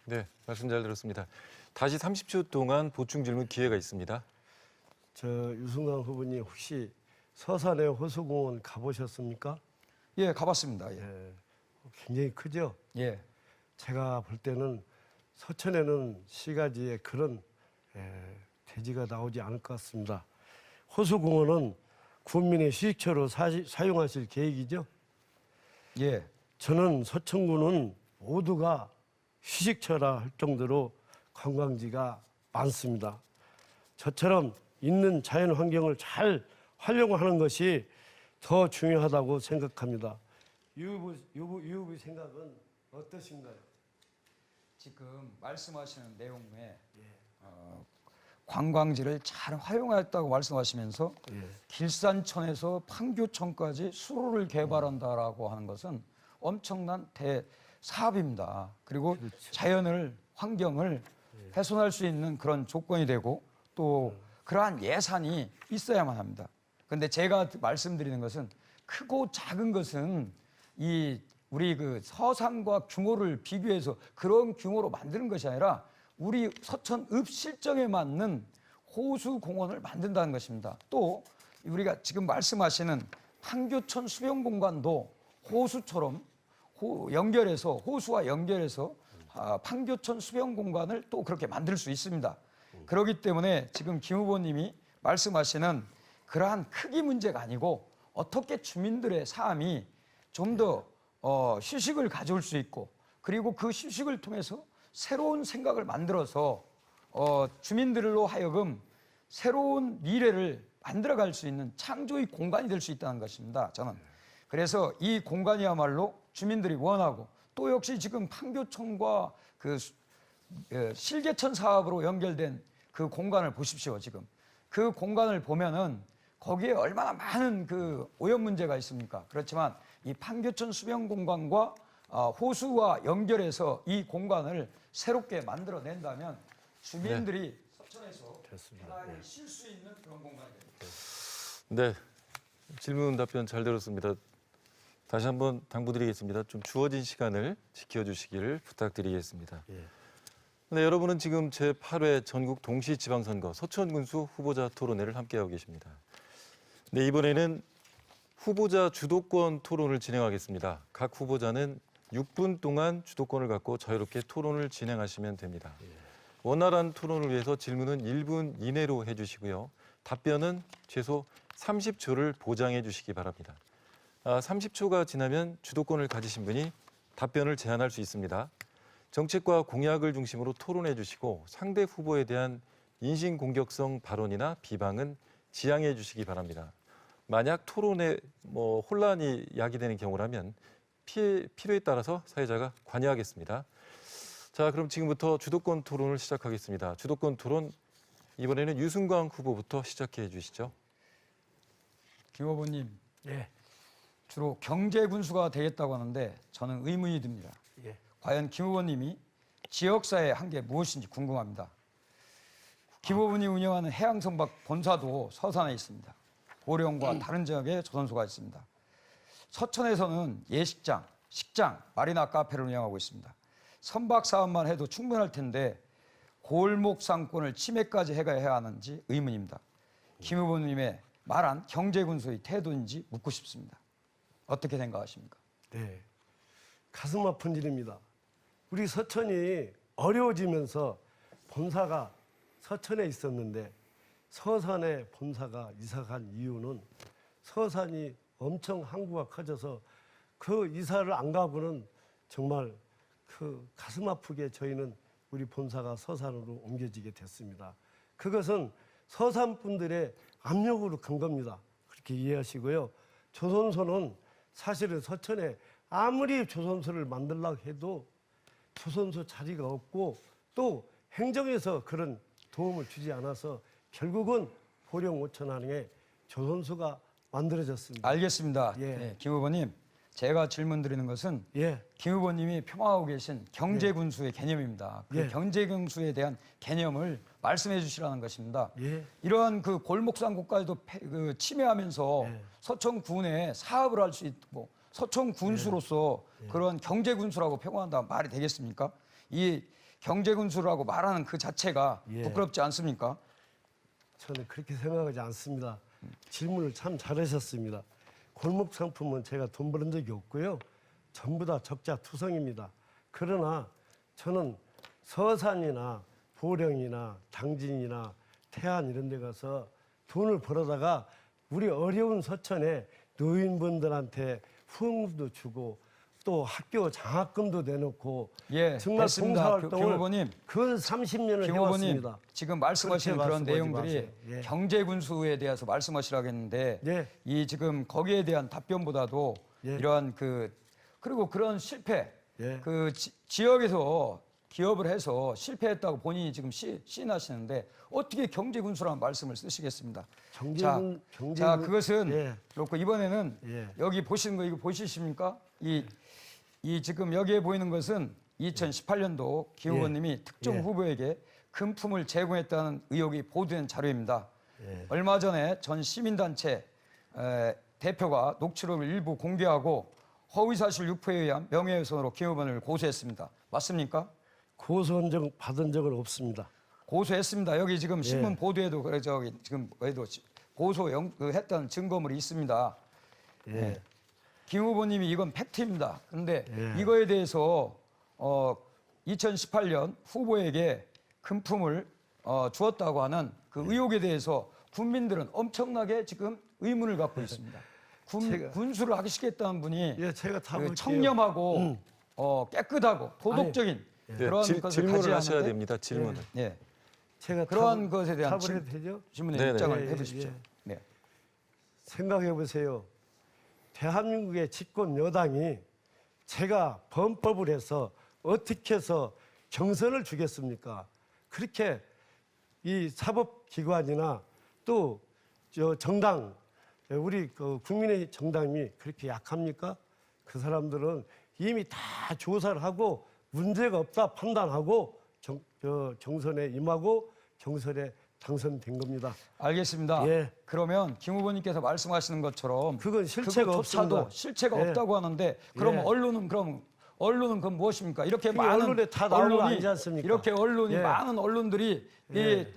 네, 말씀 잘 들었습니다. 다시 30초 동안 보충 질문 기회가 있습니다. 저 유승관 후보님 혹시 서산의 호수공원 가보셨습니까? 예, 가봤습니다. 예. 예, 굉장히 크죠. 예. 제가 볼 때는 서천에는 시가지에 그런 대지가 나오지 않을 것 같습니다. 호수공원은 국민의 휴식처로 사용하실 계획이죠? 예. 저는 서천구는 모두가 휴식처라 할 정도로 관광지가 많습니다. 저처럼 있는 자연 환경을 잘 활용하는 것이 더 중요하다고 생각합니다. 유 후보 생각은 어떠신가요? 지금 말씀하시는 내용에 관광지를 잘 활용했다고 말씀하시면서 길산천에서 판교천까지 수로를 개발한다라고 하는 것은 엄청난 대사업입니다. 그리고 자연을 환경을 훼손할 수 있는 그런 조건이 되고 또 그러한 예산이 있어야만 합니다. 그런데 제가 말씀드리는 것은 크고 작은 것은 우리 그 서산과 규모를 비교해서 그런 규모로 만드는 것이 아니라 우리 서천 읍실정에 맞는 호수 공원을 만든다는 것입니다. 또 우리가 지금 말씀하시는 판교천 수변공간도 호수처럼 호수와 연결해서 판교천 수변공간을 또 그렇게 만들 수 있습니다. 그렇기 때문에 지금 김 후보님이 말씀하시는 그러한 크기 문제가 아니고 어떻게 주민들의 삶이 좀 더 휴식을 가져올 수 있고 그리고 그 휴식을 통해서 새로운 생각을 만들어서 주민들로 하여금 새로운 미래를 만들어갈 수 있는 창조의 공간이 될 수 있다는 것입니다. 저는 그래서 이 공간이야말로 주민들이 원하고 또 역시 지금 판교천과 그 실개천 사업으로 연결된 그 공간을 보십시오. 지금 그 공간을 보면은 거기에 얼마나 많은 그 오염 문제가 있습니까? 그렇지만 이 판교천 수변 공간과 호수와 연결해서 이 공간을 새롭게 만들어낸다면 주민들이 서천에서 편하게 쉴 수 있는 그런 공간이 됩니다. 네, 질문 답변 잘 들었습니다. 다시 한번 당부드리겠습니다. 좀 주어진 시간을 지켜주시기를 부탁드리겠습니다. 네, 여러분은 지금 제8회 전국 동시지방선거 서천군수 후보자 토론회를 함께하고 계십니다. 네, 이번에는 후보자 주도권 토론을 진행하겠습니다. 각 후보자는 6분 동안 주도권을 갖고 자유롭게 토론을 진행하시면 됩니다. 원활한 토론을 위해서 질문은 1분 이내로 해주시고요. 답변은 최소 30초를 보장해 주시기 바랍니다. 30초가 지나면 주도권을 가지신 분이 답변을 제한할 수 있습니다. 정책과 공약을 중심으로 토론해 주시고 상대 후보에 대한 인신공격성 발언이나 비방은 지양해 주시기 바랍니다. 만약 토론에 혼란이 야기되는 경우라면 필요에 따라서 사회자가 관여하겠습니다. 자, 그럼 지금부터 주도권 토론을 시작하겠습니다. 주도권 토론 이번에는 유승광 후보부터 시작해 주시죠. 김 후보님, 예. 주로 경제 군수가 되겠다고 하는데 저는 의문이 듭니다. 예. 과연 김 후보님이 지역사회에 한 게 무엇인지 궁금합니다. 김 후보님이 운영하는 해양선박 본사도 서산에 있습니다. 보령과 다른 지역에 조선소가 있습니다. 서천에서는 예식장, 식장, 마리나 카페를 운영하고 있습니다. 선박 사업만 해도 충분할 텐데 골목 상권을 침해까지 해야 하는지 의문입니다. 김 후보님의 말한 경제군수의 태도인지 묻고 싶습니다. 어떻게 생각하십니까? 네, 가슴 아픈 일입니다. 우리 서천이 어려워지면서 본사가 서천에 있었는데 서산에 본사가 이사간 이유는 서산이 엄청 항구가 커져서 그 이사를 안 가고는 정말 그 가슴 아프게 저희는 우리 본사가 서산으로 옮겨지게 됐습니다. 그것은 서산 분들의 압력으로 간 겁니다. 그렇게 이해하시고요. 조선소는 사실은 서천에 아무리 조선소를 만들려고 해도 조선소 자리가 없고 또 행정에서 그런 도움을 주지 않아서 결국은 보령 5천항에 조선소가 만들어졌습니다. 알겠습니다. 예. 네, 김 후보님, 제가 질문 드리는 것은 예, 김 후보님이 표방하고 계신 경제군수의 개념입니다. 그 예. 경제군수에 대한 개념을 말씀해 주시라는 것입니다. 예. 이러한 그 골목상 국가에도 침해하면서 예. 서천군에 사업을 할 수 있고 서천 군수로서 그런 경제군수라고 표방한다 말이 되겠습니까? 이 경제군수라고 말하는 그 자체가 예. 부끄럽지 않습니까? 저는 그렇게 생각하지 않습니다. 질문을 참 잘하셨습니다. 골목 상품은 제가 돈 버는 적이 없고요. 전부 다 적자 투성입니다. 그러나 저는 서산이나 보령이나 당진이나 태안 이런 데 가서 돈을 벌어다가 우리 어려운 서천에 노인분들한테 후원금도 주고 또 학교 장학금도 내놓고 예, 정말 됐습니다. 봉사활동을 김 후보님. 근 30년을 김 후보님, 해왔습니다. 지금 말씀하시는 그렇게 그런 말씀하지 내용들이 마세요. 예. 경제군수에 대해서 말씀하시라고 했는데 예. 이 지금 거기에 대한 답변보다도 예. 이러한 그리고 그런 실패 예. 그 지역에서 기업을 해서 실패했다고 본인이 지금 시인하시는데 어떻게 경제군수라는 말씀을 쓰시겠습니다. 자, 그것은 예. 그렇고 이번에는 예. 여기 보시는 거 이거 보시십니까? 이 지금 여기에 보이는 것은 2018년도 김 예. 후보님이 특정 예. 후보에게 금품을 제공했다는 의혹이 보도된 자료입니다. 예. 얼마 전에 전 시민단체 대표가 녹취록을 일부 공개하고 허위사실 유포에 의한 명예훼손으로 김 후보를 고소했습니다. 맞습니까? 고소한 적 받은 적은 없습니다. 고소했습니다. 여기 지금 신문 예. 보도에도 그래 저기 지금 고소했던 증거물이 있습니다. 예. 김 후보님이 이건 팩트입니다. 그런데 예. 이거에 대해서 2018년 후보에게 금품을 주었다고 하는 그 의혹에 대해서 국민들은 엄청나게 지금 의문을 갖고 있습니다. 군수를 하기 시켰다는 분이 예, 제가 다 그 볼게요. 청렴하고 깨끗하고 도덕적인 그런 것을 질문을 가져야 하셔야 하는데 됩니다. 질문을. 예. 제가 그러한 것에 대한 답을 해도 되죠? 질문에 네네. 입장을 예, 해보십시오. 예. 네. 생각해 보세요. 대한민국의 집권 여당이 제가 범법을 해서 어떻게 해서 경선을 주겠습니까? 그렇게 이 사법기관이나 또 저 정당 우리 그 국민의 정당이 그렇게 약합니까? 그 사람들은 이미 다 조사를 하고 문제가 없다 판단하고 경선에 임하고 경선에 당선된 겁니다. 알겠습니다. 예. 그러면 김 후보님께서 말씀하시는 것처럼 그건 실체가 그것조차도 없습니다. 실체가 예. 없다고 하는데 그럼 예. 언론은 그럼 무엇입니까? 이렇게 그게 많은 언론에 다 나오는 거 아니지 않습니까? 이렇게 언론이 예. 많은 언론들이 예.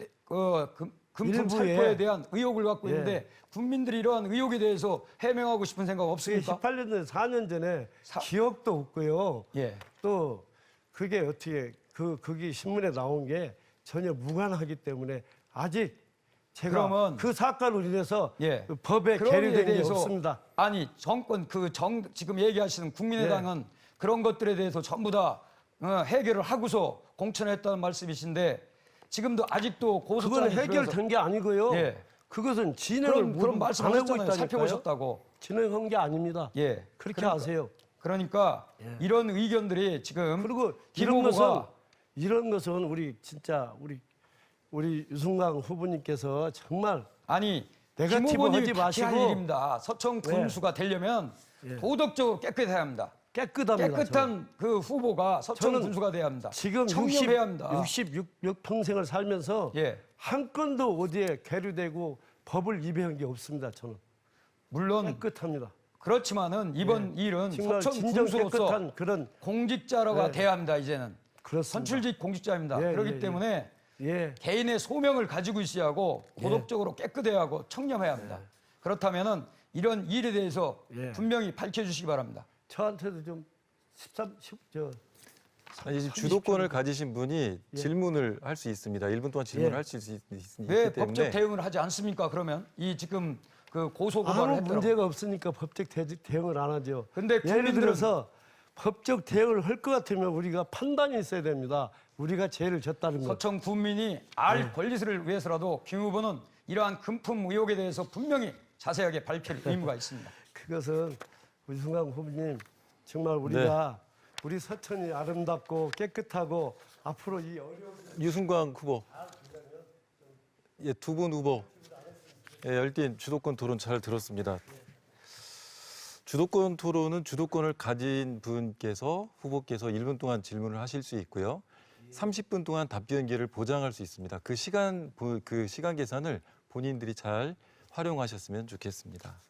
금품 일부에. 살포에 대한 의혹을 갖고 예. 있는데 국민들이 이러한 의혹에 대해서 해명하고 싶은 생각 그게 없습니까? 18년 전, 4년 전에 기억도 없고요. 예. 또 그게 어떻게 그게 신문에 나온 게 전혀 무관하기 때문에 아직 제가 그러면 그 사건으로 인해서 예. 그 법에 그런 계류된 일에 게 없습니다. 아니 정권 지금 얘기하시는 국민의당은 그런 것들에 대해서 전부 다 해결을 하고서 공천했다는 말씀이신데 지금도 아직도 그거는 고소장이 해결된 게 아니고요. 예. 그것은 진행을 그런 안 말씀하셨잖아요. 하고 있다니까요. 살펴보셨다고. 진행한 게 아닙니다. 예. 그렇게 그러니까, 아세요. 그러니까 이런 의견들이 지금 그리고 김 이런 후보가 것은 우리 진짜 우리 유승광 후보님께서 정말 아니 내가 김 티브 후보님이 하지 파티할 마시고. 일입니다. 서천 군수가 되려면 예. 도덕적으로 깨끗해야 합니다. 깨끗합니다. 깨끗한 그 후보가 서천 저는 군수가 돼야 합니다. 지금 청렴해야 합니다. 66평생을 살면서 예. 한 건도 어디에 계류되고 법을 위배한 게 없습니다. 저는 물론 깨끗합니다. 그렇지만은 이번 일은 정말 서천 진정 군수로서 깨끗한 그런 공직자가 돼야 합니다. 이제는 그렇습니다. 선출직 공직자입니다. 예, 그렇기 예, 때문에 예, 개인의 소명을 가지고 있어야 하고 도덕적으로 깨끗해야 하고 청렴해야 합니다. 그렇다면은 이런 일에 대해서 예. 분명히 밝혀주시기 바랍니다. 저한테도 좀 10저 아니, 지금 주도권을 가지신 분이 예. 질문을 할 수 있습니다. 1분 동안 질문을 예. 할 수 있기 왜 때문에 법적 대응을 하지 않습니까? 그러면 이 지금 그 고소 고발을 아무 했더라고. 문제가 없으니까 법적 대응을 안 하죠. 근데 예를 국민들은- 들어서 법적 대응을 할 것 같으면 우리가 판단이 있어야 됩니다. 우리가 죄를 졌다는 것. 서천 국민이 알 권리를 위해서라도 김 후보는 이러한 금품 의혹에 대해서 분명히 자세하게 밝힐 의무가 있습니다. 그것은 우승광 후보님 정말 우리가 우리 서천이 아름답고 깨끗하고 앞으로 이 어려운 유승광 후보. 예, 두 분 후보. 예, 열띤 주도권 토론 잘 들었습니다. 주도권 토론은 주도권을 가진 분께서 후보께서 1분 동안 질문을 하실 수 있고요. 30분 동안 답변 기회를 보장할 수 있습니다. 그 시간 계산을 본인들이 잘 활용하셨으면 좋겠습니다.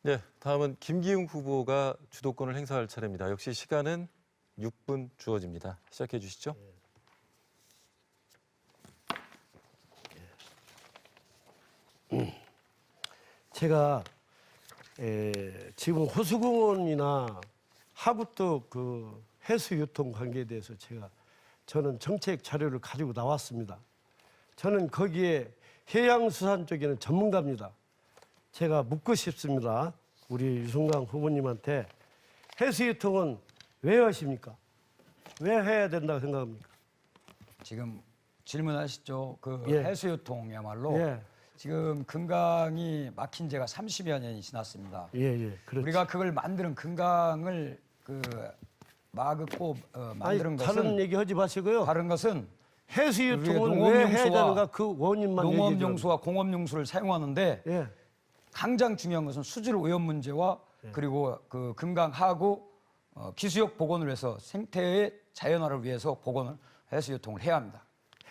네, 다음은 김기웅 후보가 주도권을 행사할 차례입니다. 역시 시간은 6분 주어집니다. 시작해 주시죠. 제가 지금 호수공원이나 하구떡 그 해수 유통 관계에 대해서 저는 정책 자료를 가지고 나왔습니다. 저는 거기에 해양수산 쪽에는 전문가입니다. 제가 묻고 싶습니다. 우리 유승광 후보님한테 해수 유통은 왜 하십니까? 왜 해야 된다고 생각합니까? 지금 질문하시죠. 그 예. 해수유통이야말로 예. 지금 금강이 막힌 지가 30여 년이 지났습니다. 예, 그렇죠. 우리가 그걸 만드는 금강을 막고 만드는 것은 다른 얘기 하지 마시고요. 다른 것은 해수 유통은 농업용수와- 왜 해야 되는가 그 원인만 얘기해 주세요. 농업용수와 공업용수를 사용하는데 예. 가장 중요한 것은 수질 오염 문제와 그리고 그 금강 하구 기수역 복원을 해서 생태의 자연화를 위해서 복원을 해수유통을 해야 합니다.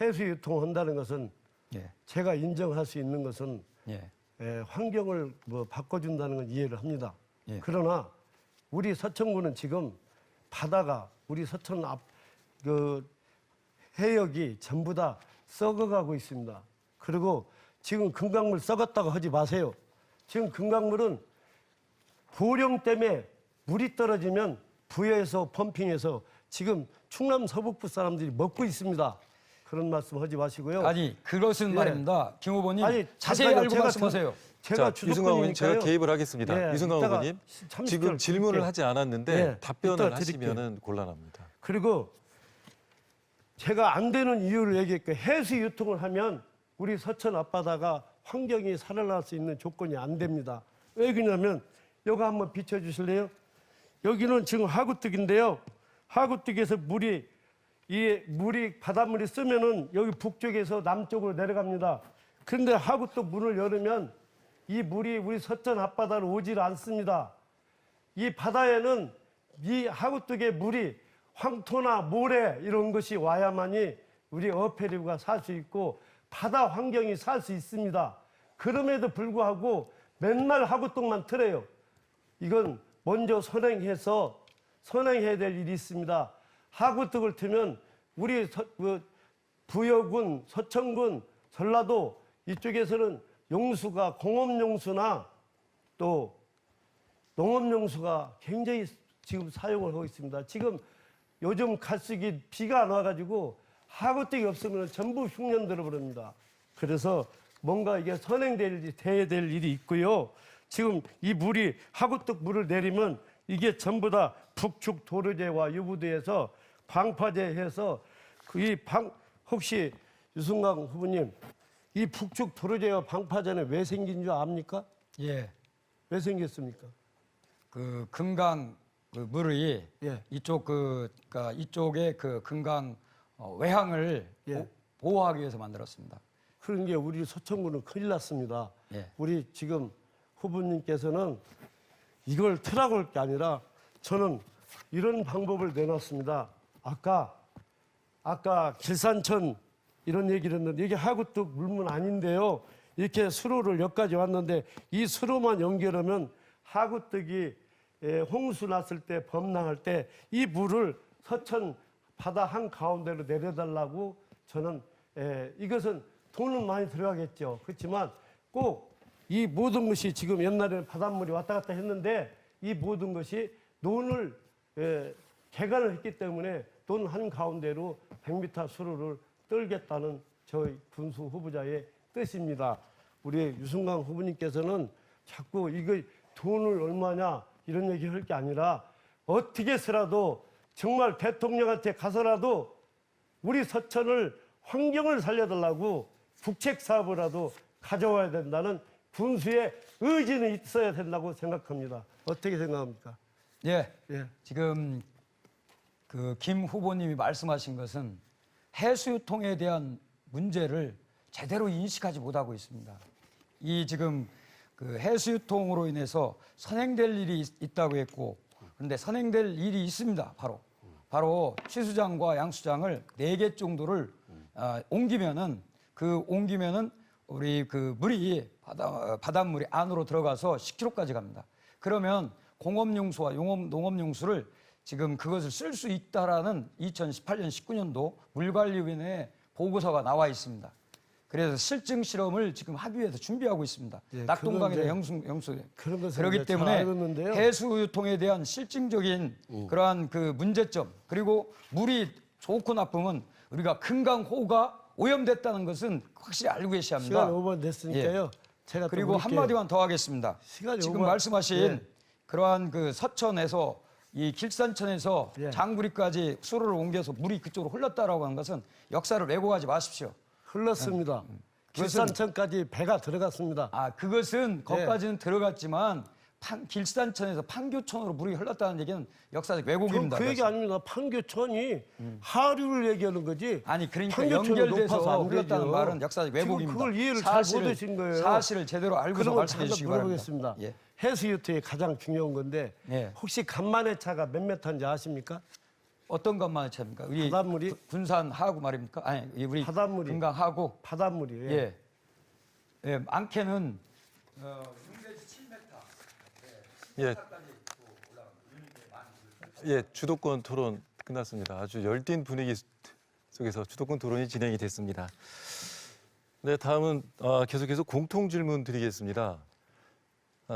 해수 유통한다는 것은 예, 제가 인정할 수 있는 것은 예, 환경을 바꿔준다는 건 이해를 합니다. 예. 그러나 우리 서천구는 지금 바다가 우리 서천 그 해역이 전부 다 썩어가고 있습니다. 그리고 지금 금강물 썩었다고 하지 마세요. 지금 금강물은 보령 때문에 물이 떨어지면 부여해서 펌핑해서 지금 충남 서북부 사람들이 먹고 있습니다. 그런 말씀 하지 마시고요. 아니 그것은 예. 말입니다. 김 후보님 아니, 자세히 잠깐만요. 알고 말씀하세요. 제가 자, 유승광 의원님 제가 주도권이니까요. 개입을 하겠습니다. 예, 유승광 이따가 의원님 30초 지금 질문을 드릴게요. 하지 않았는데 예, 답변을 이따 드릴게요. 하시면은 곤란합니다. 그리고 제가 안 되는 이유를 얘기했고 해수 유통을 하면 우리 서천 앞바다가 환경이 살아날 수 있는 조건이 안 됩니다. 왜 그러냐면 여기 한번 비춰주실래요? 여기는 지금 하구뚝인데요. 하구뚝에서 바닷물이 쓰면은 여기 북쪽에서 남쪽으로 내려갑니다. 그런데 하구뚝 문을 열으면 이 물이 우리 서천 앞바다로 오질 않습니다. 이 바다에는 이 하구뚝의 물이 황토나 모래 이런 것이 와야만이 우리 어패류가 살 수 있고 바다 환경이 살 수 있습니다. 그럼에도 불구하고 맨날 하구뚝만 틀어요. 이건 먼저 선행해야 될 일이 있습니다. 하구뚝을 틀면 우리 부여군, 서천군, 전라도 이쪽에서는 용수가 공업용수나 또 농업용수가 굉장히 지금 사용을 하고 있습니다. 지금 요즘 갈수기 비가 안 와가지고 하구뚝이 없으면 전부 흉년 들어버립니다. 그래서 뭔가 이게 돼야 될 일이 있고요. 지금 이 물이 하구뚝 물을 내리면 이게 전부 다 북측 도로제와 유부도에서 방파제해서 혹시 유승광 후보님 이 북측 도로제와 방파제는 왜 생긴 줄 압니까? 예, 왜 생겼습니까? 그 금강 그 물이 예. 이쪽의 그 금강 외항을 예. 보호하기 위해서 만들었습니다. 그런 게 우리 서천구는 큰일 났습니다. 예. 우리 지금 후보님께서는 이걸 틀라고 할 게 아니라 저는 이런 방법을 내놨습니다. 아까 길산천 이런 얘기를 했는데 이게 하구뚝 물문 아닌데요. 이렇게 수로를 여기까지 왔는데 이 수로만 연결하면 하구뚝이 홍수 났을 때 범람할 때 이 물을 서천 바다 한 가운데로 내려달라고 저는 이것은 돈은 많이 들어가겠죠. 그렇지만 꼭 이 모든 것이 지금 옛날에는 바닷물이 왔다 갔다 했는데 이 모든 것이 논을 개간을 했기 때문에 논 한 가운데로 100m 수로를 떨겠다는 저희 군수 후보자의 뜻입니다. 우리 유승광 후보님께서는 자꾸 이거 돈을 얼마냐 이런 얘기 할 게 아니라 어떻게 해서라도 정말 대통령한테 가서라도 우리 서천을 환경을 살려달라고 국책 사업이라도 가져와야 된다는 군수의 의지는 있어야 된다고 생각합니다. 어떻게 생각합니까? 예, 예. 지금 그 김 후보님이 말씀하신 것은 해수유통에 대한 문제를 제대로 인식하지 못하고 있습니다. 이 지금 그 해수유통으로 인해서 선행될 일이 있다고 했고, 그런데 선행될 일이 있습니다. 바로 취수장과 양수장을 4개 정도를 옮기면은 우리 그 물이 바닷물이 안으로 들어가서 10km까지 갑니다. 그러면 공업용수와 농업용수를 지금 그것을 쓸 수 있다라는 2018년 19년도 물관리위원회 보고서가 나와 있습니다. 그래서 실증 실험을 지금 합의해서 준비하고 있습니다. 예, 낙동강이나 그건 영수. 그런 것은 그렇기 이제 잘 때문에 알겠는데요. 해수유통에 대한 실증적인 그러한 그 문제점, 그리고 물이 좋고 나쁨은 우리가 금강호가 오염됐다는 것은 확실히 알고 계셔야 합니다. 시간 5분 됐으니까요. 제가 또 그리고 물을게요. 한마디만 더 하겠습니다. 시간이 지금 오버- 말씀하신 예. 그러한 그 서천에서 이 길산천에서 예. 장구리까지 수로를 옮겨서 물이 그쪽으로 흘렀다라고 하는 것은 역사를 왜곡하지 마십시오. 흘렀습니다. 길산천까지 배가 들어갔습니다. 그것은 거기까지는 들어갔지만 길산천에서 판교천으로 물이 흘렀다는 얘기는 역사적 왜곡입니다. 그 얘기 아닙니다. 판교천이 하류를 얘기하는 거지. 아니 그러니까 판교천이 연결돼서 높아서 안 흘렀다는 되죠. 말은 역사적 왜곡입니다. 지금 그걸 이해를 잘 못하신 거예요. 사실을 제대로 알고서 그러면 말씀해 주시기 바랍니다. 물어보겠습니다. 예. 해수유통이 가장 중요한 건데 예. 혹시 간만의 차가 몇 메타인지 아십니까? 어떤 것만의 차입니까? 우리 바닷물이? 군산 하구 말입니까? 아니 우리 바닷물이. 금강 하구. 바닷물이에요. 예. 예, 많게는 예. 예, 주도권 토론 끝났습니다. 아주 열띤 분위기 속에서 주도권 토론이 진행이 됐습니다. 네, 다음은 계속해서 공통 질문 드리겠습니다.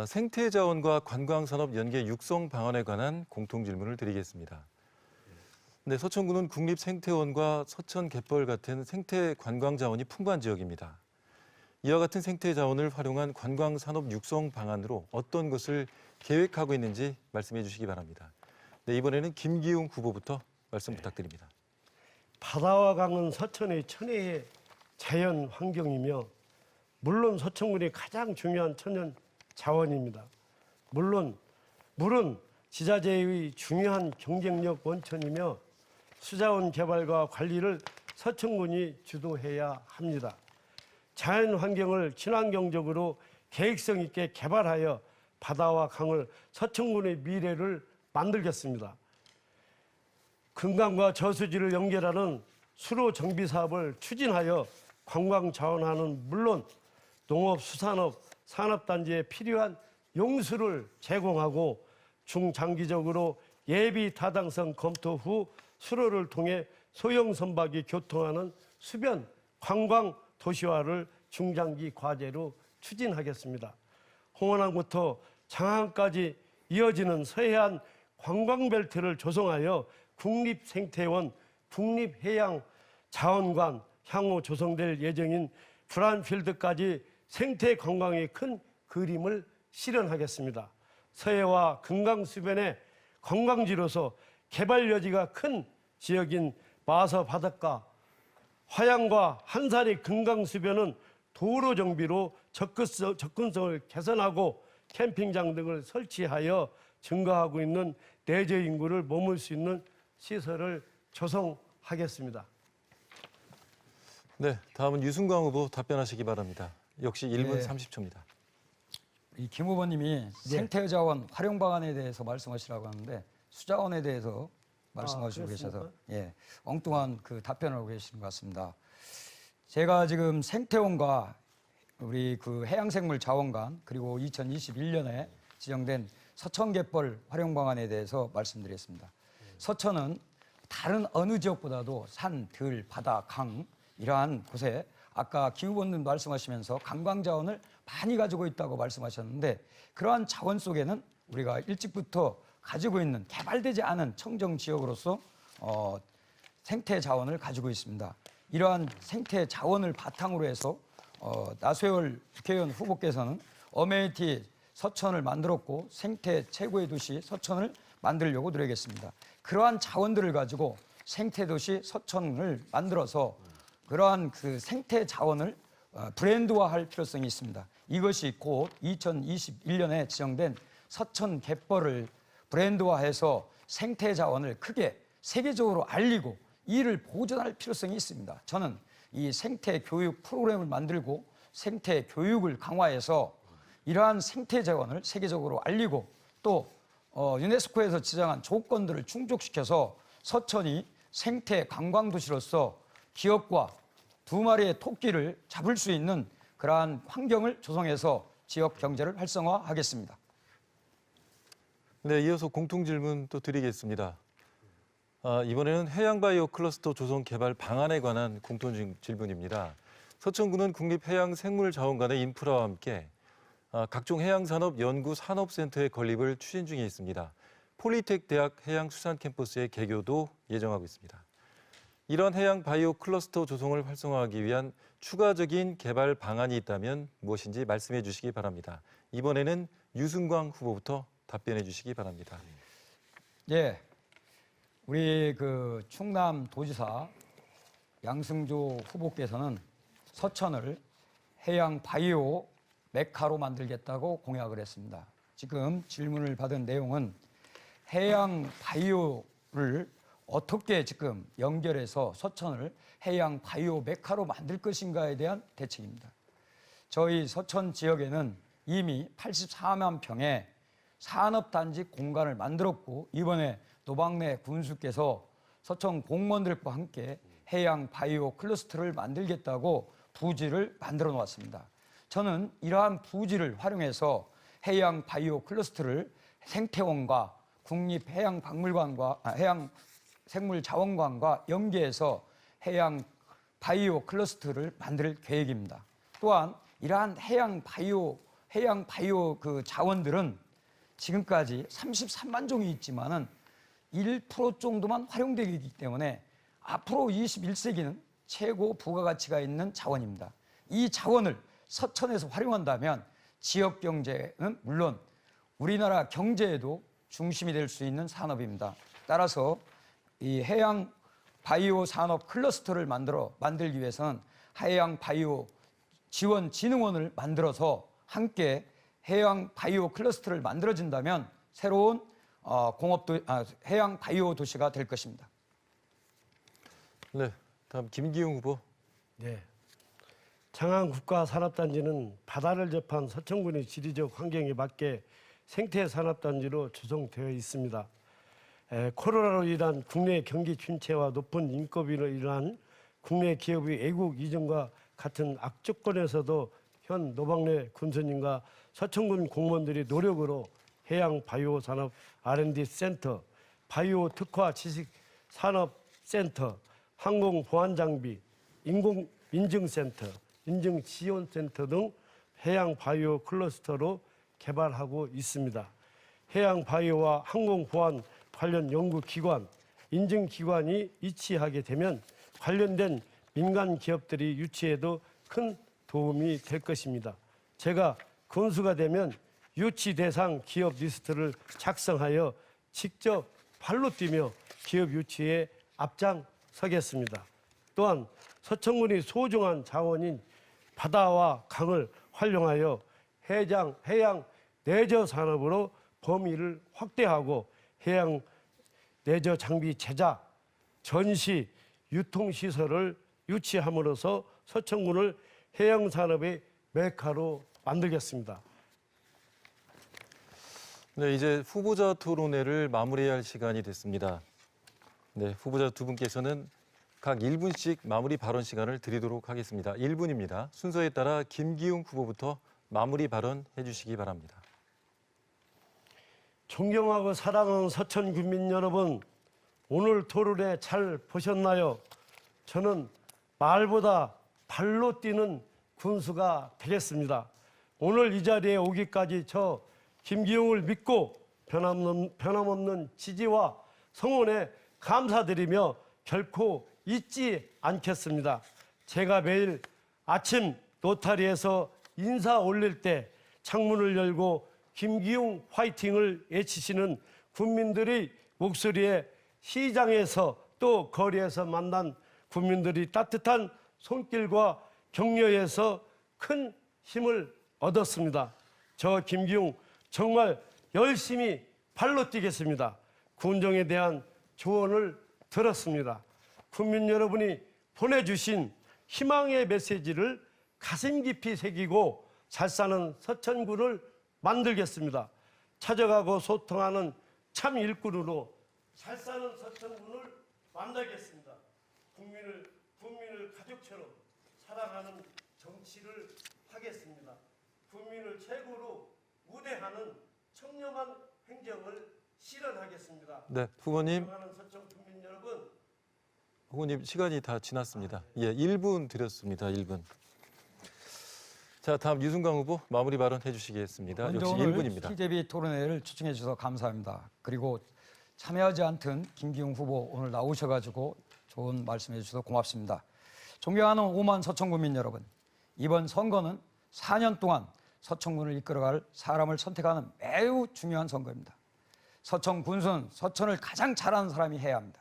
생태자원과 관광산업 연계 육성 방안에 관한 공통 질문을 드리겠습니다. 네, 서천군은 국립생태원과 서천갯벌 같은 생태 관광 자원이 풍부한 지역입니다. 이와 같은 생태 자원을 활용한 관광산업 육성 방안으로 어떤 것을 계획하고 있는지 말씀해 주시기 바랍니다. 네, 이번에는 김기웅 후보부터 말씀 부탁드립니다. 바다와 강은 서천의 천혜의 자연 환경이며 물론 서천군이 가장 중요한 천연 자원입니다. 물론 물은 지자체의 중요한 경쟁력 원천이며 수자원 개발과 관리를 서천군이 주도해야 합니다. 자연 환경을 친환경적으로 계획성 있게 개발하여 바다와 강을 서천군의 미래를 만들겠습니다. 금강과 저수지를 연결하는 수로 정비 사업을 추진하여 관광 자원화는 물론 농업, 수산업, 산업단지에 필요한 용수를 제공하고 중장기적으로 예비 타당성 검토 후 수로를 통해 소형 선박이 교통하는 수변 관광 도시화를 중장기 과제로 추진하겠습니다. 홍원항부터 장항까지 이어지는 서해안 관광벨트를 조성하여 국립생태원, 국립해양자원관 향후 조성될 예정인 브라운필드까지 생태 관광의 큰 그림을 실현하겠습니다. 서해와 금강 수변의 관광지로서 개발 여지가 큰 지역인 마서 바닷가, 화양과 한산의 금강 수변은 도로 정비로 접근성을 개선하고 캠핑장 등을 설치하여 증가하고 있는 내재 인구를 머물 수 있는 시설을 조성하겠습니다. 네, 다음은 유승광 후보 답변하시기 바랍니다. 역시 1분 예. 30초입니다. 이 김 후보님이 생태자원 활용 방안에 대해서 말씀하시라고 하는데 수자원에 대해서 말씀하시고 계셔서 엉뚱한 그 답변을 하고 계시는 것 같습니다. 제가 지금 생태원과 우리 그 해양생물자원관 그리고 2021년에 지정된 서천갯벌 활용 방안에 대해서 말씀드리겠습니다. 서천은 다른 어느 지역보다도 산, 들, 바다, 강 이러한 곳에 아까 김 후보님 말씀하시면서 관광자원을 많이 가지고 있다고 말씀하셨는데 그러한 자원 속에는 우리가 일찍부터 가지고 있는 개발되지 않은 청정 지역으로서 생태 자원을 가지고 있습니다. 이러한 생태 자원을 바탕으로 해서 나세월 국회의원 후보께서는 어메니티 서천을 만들었고 생태 최고의 도시 서천을 만들려고 노력했습니다. 그러한 자원들을 가지고 생태 도시 서천을 만들어서 그러한 그 생태 자원을 브랜드화할 필요성이 있습니다. 이것이 곧 2021년에 지정된 서천 갯벌을 브랜드화해서 생태 자원을 크게 세계적으로 알리고 이를 보존할 필요성이 있습니다. 저는 이 생태 교육 프로그램을 만들고 생태 교육을 강화해서 이러한 생태 자원을 세계적으로 알리고 또 유네스코에서 지정한 조건들을 충족시켜서 서천이 생태 관광 도시로서 기업과 두 마리의 토끼를 잡을 수 있는 그러한 환경을 조성해서 지역 경제를 활성화하겠습니다. 네, 이어서 공통 질문 또 드리겠습니다. 이번에는 해양바이오 클러스터 조성 개발 방안에 관한 공통 질문입니다. 서천구는 국립해양생물자원관의 인프라와 함께 각종 해양산업 연구 산업센터의 건립을 추진 중에 있습니다. 폴리텍 대학 해양수산캠퍼스의 개교도 예정하고 있습니다. 이런 해양바이오 클러스터 조성을 활성화하기 위한 추가적인 개발 방안이 있다면 무엇인지 말씀해 주시기 바랍니다. 이번에는 유승광 후보부터 답변해 주시기 바랍니다. 예, 우리 그 충남도지사 양승조 후보께서는 서천을 해양 바이오 메카로 만들겠다고 공약을 했습니다. 지금 질문을 받은 내용은 해양 바이오를 어떻게 지금 연결해서 서천을 해양 바이오 메카로 만들 것인가에 대한 대책입니다. 저희 서천 지역에는 이미 84만 평의 산업단지 공간을 만들었고 이번에 노방래 군수께서 서천 공무원들과 함께 해양 바이오 클러스터를 만들겠다고 부지를 만들어 놓았습니다. 저는 이러한 부지를 활용해서 해양 바이오 클러스터를 생태원과 국립해양박물관과 해양생물자원관과 연계해서 해양 바이오 클러스터를 만들 계획입니다. 또한 이러한 해양 바이오 그 자원들은 지금까지 33만 종이 있지만은 1% 정도만 활용되기 때문에 앞으로 21세기는 최고 부가가치가 있는 자원입니다. 이 자원을 서천에서 활용한다면 지역 경제는 물론 우리나라 경제에도 중심이 될 수 있는 산업입니다. 따라서 이 해양 바이오 산업 클러스터를 만들기 위해서는 해양 바이오 지원 진흥원을 만들어서 함께 해양 바이오 클러스터를 만들어진다면 새로운 해양 바이오 도시가 될 것입니다. 네, 다음 김기용 후보. 네. 장안국가산업단지는 바다를 접한 서천군의 지리적 환경에 맞게 생태산업단지로 조성되어 있습니다. 코로나로 인한 국내 경기 침체와 높은 인건비로 인한 국내 기업의 외국 이전과 같은 악조건에서도 현 노방래 군수님과 서천군 공무원들의 노력으로 해양 바이오 산업 R&D 센터, 바이오 특화 지식 산업 센터, 항공 보안 장비, 인공 인증 센터, 인증 지원 센터 등 해양 바이오 클러스터로 개발하고 있습니다. 해양 바이오와 항공 보안 관련 연구 기관, 인증 기관이 이치하게 되면 관련된 민간 기업들이 유치에도 큰 도움이 될 것입니다. 제가 군수가 되면 유치 대상 기업 리스트를 작성하여 직접 발로 뛰며 기업 유치에 앞장서겠습니다. 또한 서천군이 소중한 자원인 바다와 강을 활용하여 해양 내저 산업으로 범위를 확대하고 해양 내저 장비 제작, 전시, 유통 시설을 유치함으로써 서천군을 해양 산업의 메카로 만들겠습니다. 네, 이제 후보자 토론회를 마무리할 시간이 됐습니다. 네, 후보자 두 분께서는 각 1분씩 마무리 발언 시간을 드리도록 하겠습니다. 1분입니다. 순서에 따라 김기용 후보부터 마무리 발언 해주시기 바랍니다. 존경하고 사랑하는 서천 군민 여러분, 오늘 토론회 잘 보셨나요? 저는 말보다 발로 뛰는 군수가 되겠습니다. 오늘 이 자리에 오기까지 저 김기용을 믿고 변함없는 지지와 성원에 감사드리며 결코 잊지 않겠습니다. 제가 매일 아침 노타리에서 인사 올릴 때 창문을 열고 김기용 화이팅을 외치시는 국민들의 목소리에 시장에서 또 거리에서 만난 국민들이 따뜻한 손길과 격려에서 큰 힘을 얻었습니다. 저 김기용 정말 열심히 발로 뛰겠습니다. 군정에 대한 조언을 들었습니다. 국민 여러분이 보내주신 희망의 메시지를 가슴 깊이 새기고 잘 사는 서천군을 만들겠습니다. 찾아가고 소통하는 참 일꾼으로 잘 사는 서천군을 만들겠습니다. 국민을 가족처럼 살아가는 정치를 하겠습니다. 국민을 최고로 우대하는 청렴한 행정을 실현하겠습니다. 네, 후보님. 사랑하는 서천 국민 여러분, 후보님 시간이 다 지났습니다. 예, 1분 드렸습니다. 1분. 자, 다음 유승광 후보 마무리 발언해 주시겠습니다. 먼저 역시 오늘 1분입니다. TJB 토론회를 초청해 주셔서 감사합니다. 그리고 참여하지 않던 김기웅 후보 오늘 나오셔가지고 좋은 말씀해 주셔서 고맙습니다. 존경하는 5만 서천군민 여러분, 이번 선거는 4년 동안 서천군을 이끌어갈 사람을 선택하는 매우 중요한 선거입니다. 서천 군수는 서천을 가장 잘하는 사람이 해야 합니다.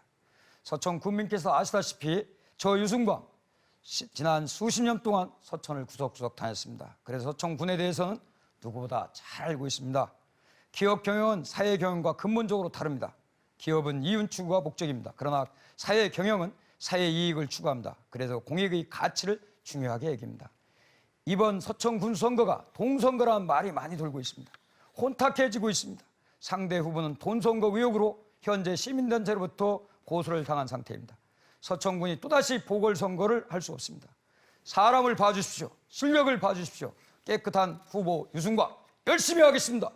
서천 군민께서 아시다시피 저 유승광 지난 수십 년 동안 서천을 구석구석 다녔습니다. 그래서 서천군에 대해서는 누구보다 잘 알고 있습니다. 기업 경영은 사회 경영과 근본적으로 다릅니다. 기업은 이윤 추구가 목적입니다. 그러나 사회 경영은 사회 이익을 추구합니다. 그래서 공익의 가치를 중요하게 여깁니다. 이번 서천 군수 선거가 동선거라는 말이 많이 돌고 있습니다. 혼탁해지고 있습니다. 상대 후보는 돈선거 의혹으로 현재 시민단체로부터 고소를 당한 상태입니다. 서천군이 또다시 보궐선거를 할 수 없습니다. 사람을 봐주십시오. 실력을 봐주십시오. 깨끗한 후보 유승광 열심히 하겠습니다.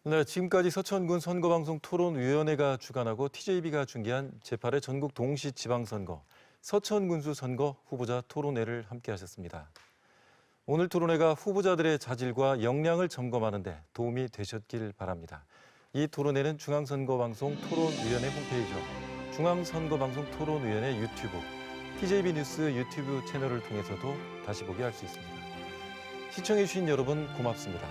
네, 지금까지 서천군 선거방송 토론위원회가 주관하고 TJB가 중계한 제8회 전국 동시 지방선거 서천군수 선거 후보자 토론회를 함께 하셨습니다. 오늘 토론회가 후보자들의 자질과 역량을 점검하는 데 도움이 되셨길 바랍니다. 이 토론회는 중앙선거방송 토론위원회 홈페이지와 중앙선거방송 토론위원회 유튜브, TJB 뉴스 유튜브 채널을 통해서도 다시 보기 할 수 있습니다. 시청해주신 여러분 고맙습니다.